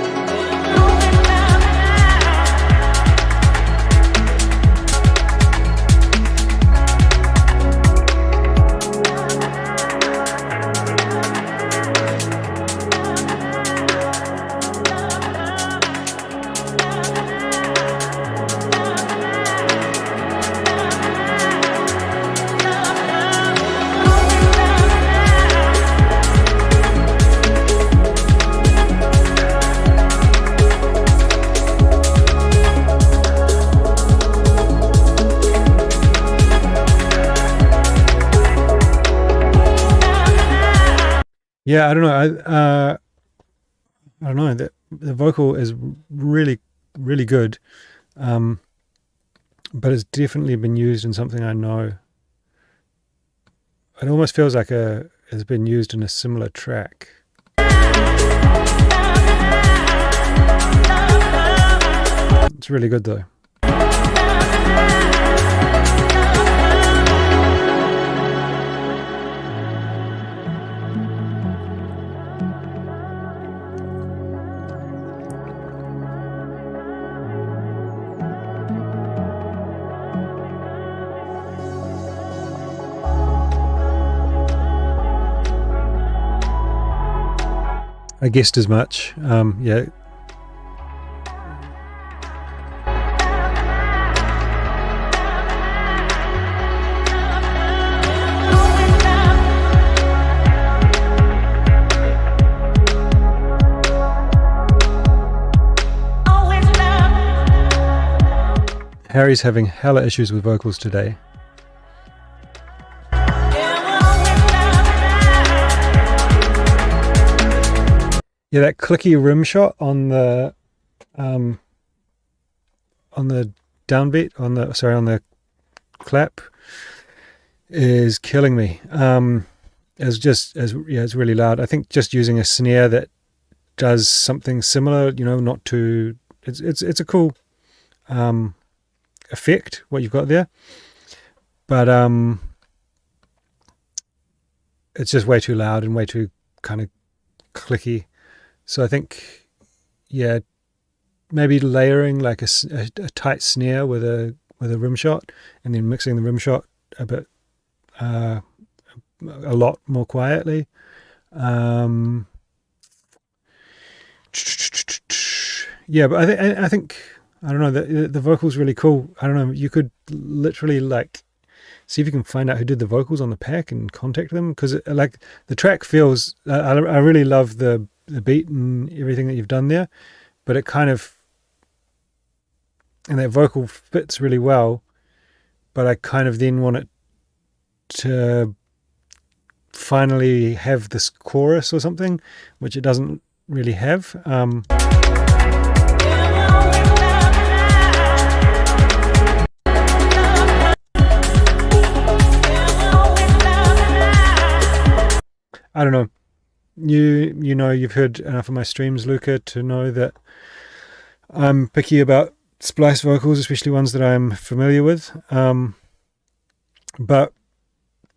Yeah, I don't know. I don't know. The vocal is really, really good, but it's definitely been used in something I know. It almost feels like it's been used in a similar track. It's really good though. I guessed as much. Yeah. Harry's having hella issues with vocals today. Yeah, that clicky rim shot on the downbeat, on the clap is killing me. it's really loud. I think just using a snare that does something similar, not too. It's a cool effect what you've got there, but it's just way too loud and way too kind of clicky. So I think, yeah, maybe layering like a tight snare with a rim shot, and then mixing the rim shot a lot more quietly. Yeah, but I think I don't know, the vocal's really cool. I don't know, you could literally like see if you can find out who did the vocals on the pack and contact them, because like the track feels, I really love the beat and everything that you've done there, but it kind of, and that vocal fits really well, but I kind of then want it to finally have this chorus or something, which it doesn't really have. I don't know. You've heard enough of my streams, Luca, to know that I'm picky about splice vocals, especially ones that I'm familiar with. But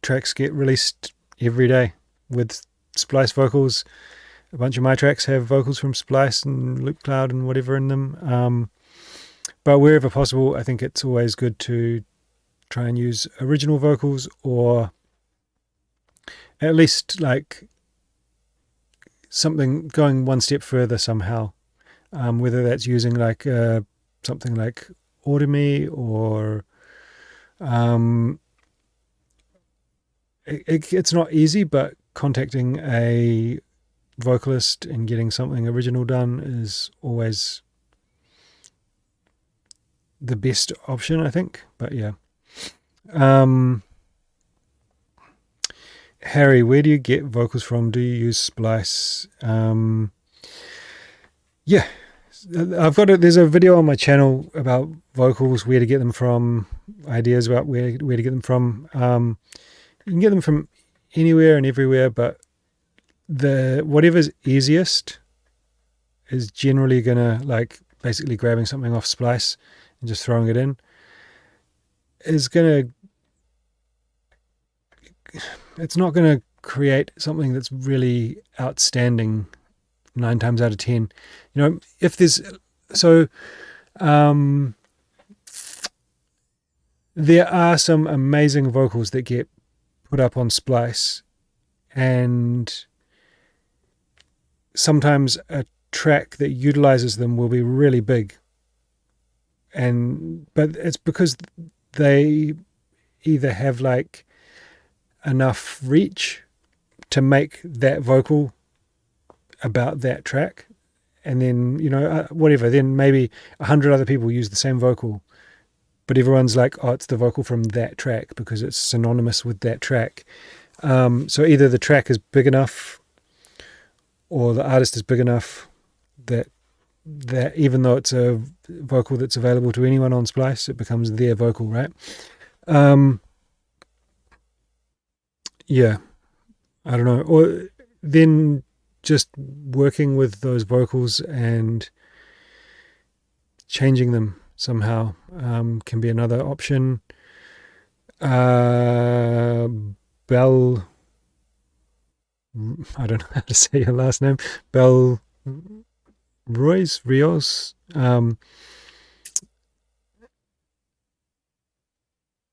tracks get released every day with splice vocals. A bunch of my tracks have vocals from Splice and Loop Cloud and whatever in them. But wherever possible, I think it's always good to try and use original vocals, or at least like something going one step further somehow, whether that's using like something like Audemy, or it's not easy, but contacting a vocalist and getting something original done is always the best option, I think. But yeah. Harry, where do you get vocals from? Do you use Splice? Yeah, there's a video on my channel about vocals, where to get them from, ideas about where to get them from. You can get them from anywhere and everywhere, but whatever's easiest is generally gonna, like, basically grabbing something off Splice and just throwing it in is gonna, it's not going to create something that's really outstanding 9 times out of 10. If there's, there are some amazing vocals that get put up on Splice, and sometimes a track that utilizes them will be really big, but it's because they either have like enough reach to make that vocal about that track, and then whatever, then maybe 100 other people use the same vocal, but everyone's like, oh, it's the vocal from that track because it's synonymous with that track. So either the track is big enough or the artist is big enough that even though it's a vocal that's available to anyone on Splice, it becomes their vocal, right? Yeah, I don't know. Or then just working with those vocals and changing them somehow can be another option. Bell, I don't know how to say your last name. Bell Rios.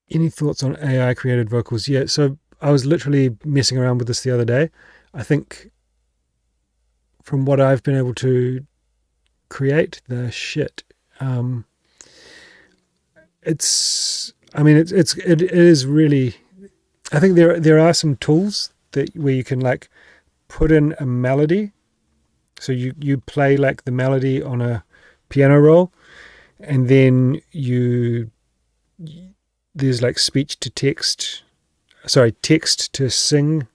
Any thoughts on AI created vocals? Yeah, so I was literally messing around with this the other day. I think from what I've been able to create, it is really, I think there are some tools where you can like put in a melody. So you play like the melody on a piano roll, and then there's like text to sing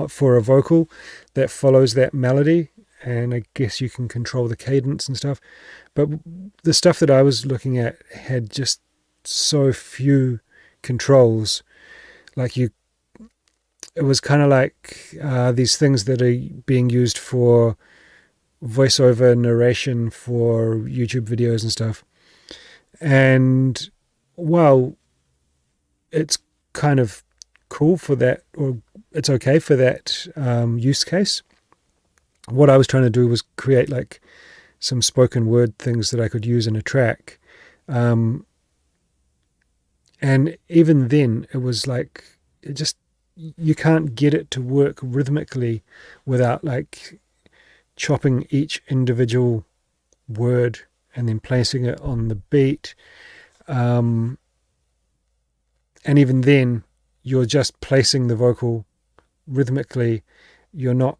for a vocal that follows that melody, and I guess you can control the cadence and stuff. But the stuff that I was looking at had just so few controls. Like it was kind of like these things that are being used for voiceover narration for YouTube videos and stuff. And while it's kind of cool for that, or it's okay for that use case, what I was trying to do was create like some spoken word things that I could use in a track. And even then it was like, you can't get it to work rhythmically without like chopping each individual word and then placing it on the beat. And even then, you're just placing the vocal rhythmically. You're not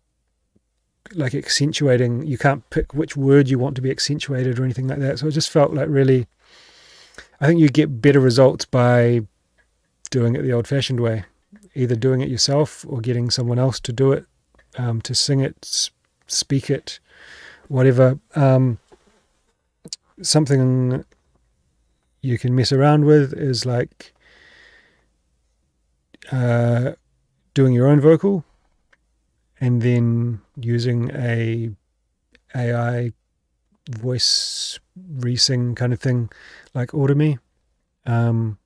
like accentuating. You can't pick which word you want to be accentuated or anything like that. So it just felt like really, I think you get better results by doing it the old-fashioned way, either doing it yourself or getting someone else to do it, to sing it, speak it, whatever. Something you can mess around with is like doing your own vocal and then using a AI voice re-sing kind of thing like Automie to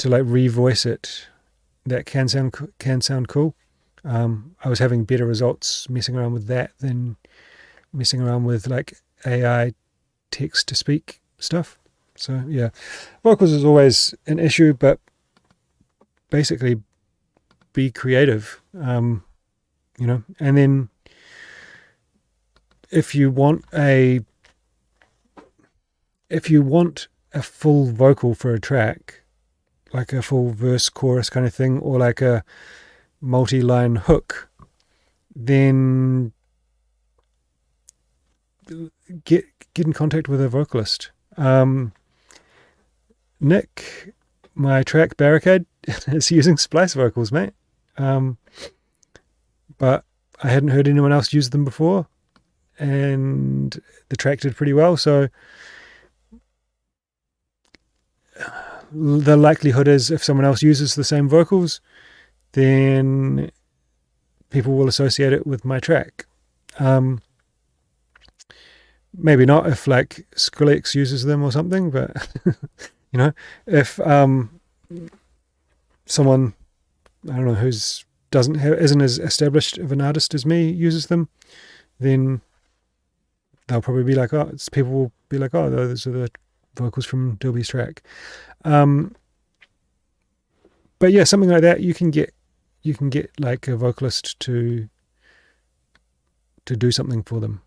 like revoice it. That can sound cool. I was having better results messing around with that than messing around with like AI text to speak stuff. So yeah, vocals is always an issue, but basically be creative, and then if you want a full vocal for a track, like a full verse chorus kind of thing, or like a multi-line hook, then get in contact with a vocalist. Nick, my track Barricade, is using splice vocals, mate. But I hadn't heard anyone else use them before, and the track did pretty well. So the likelihood is if someone else uses the same vocals, then people will associate it with my track. Maybe not if like Skrillex uses them or something, but if someone, I don't know, isn't as established of an artist as me uses them, then they'll probably be like, people will be like, oh, those are the vocals from Dilby's track. But yeah, something like that, you can get like a vocalist to do something for them.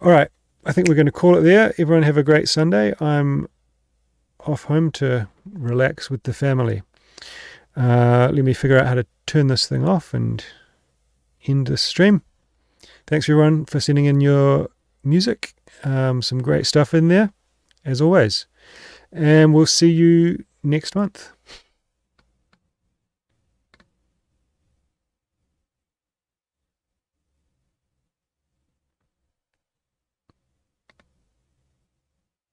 All right, I think we're going to call it there. Everyone have a great Sunday. I'm off home to relax with the family. Let me figure out how to turn this thing off and end the stream. Thanks everyone for sending in your music. Some great stuff in there, as always. And we'll see you next month.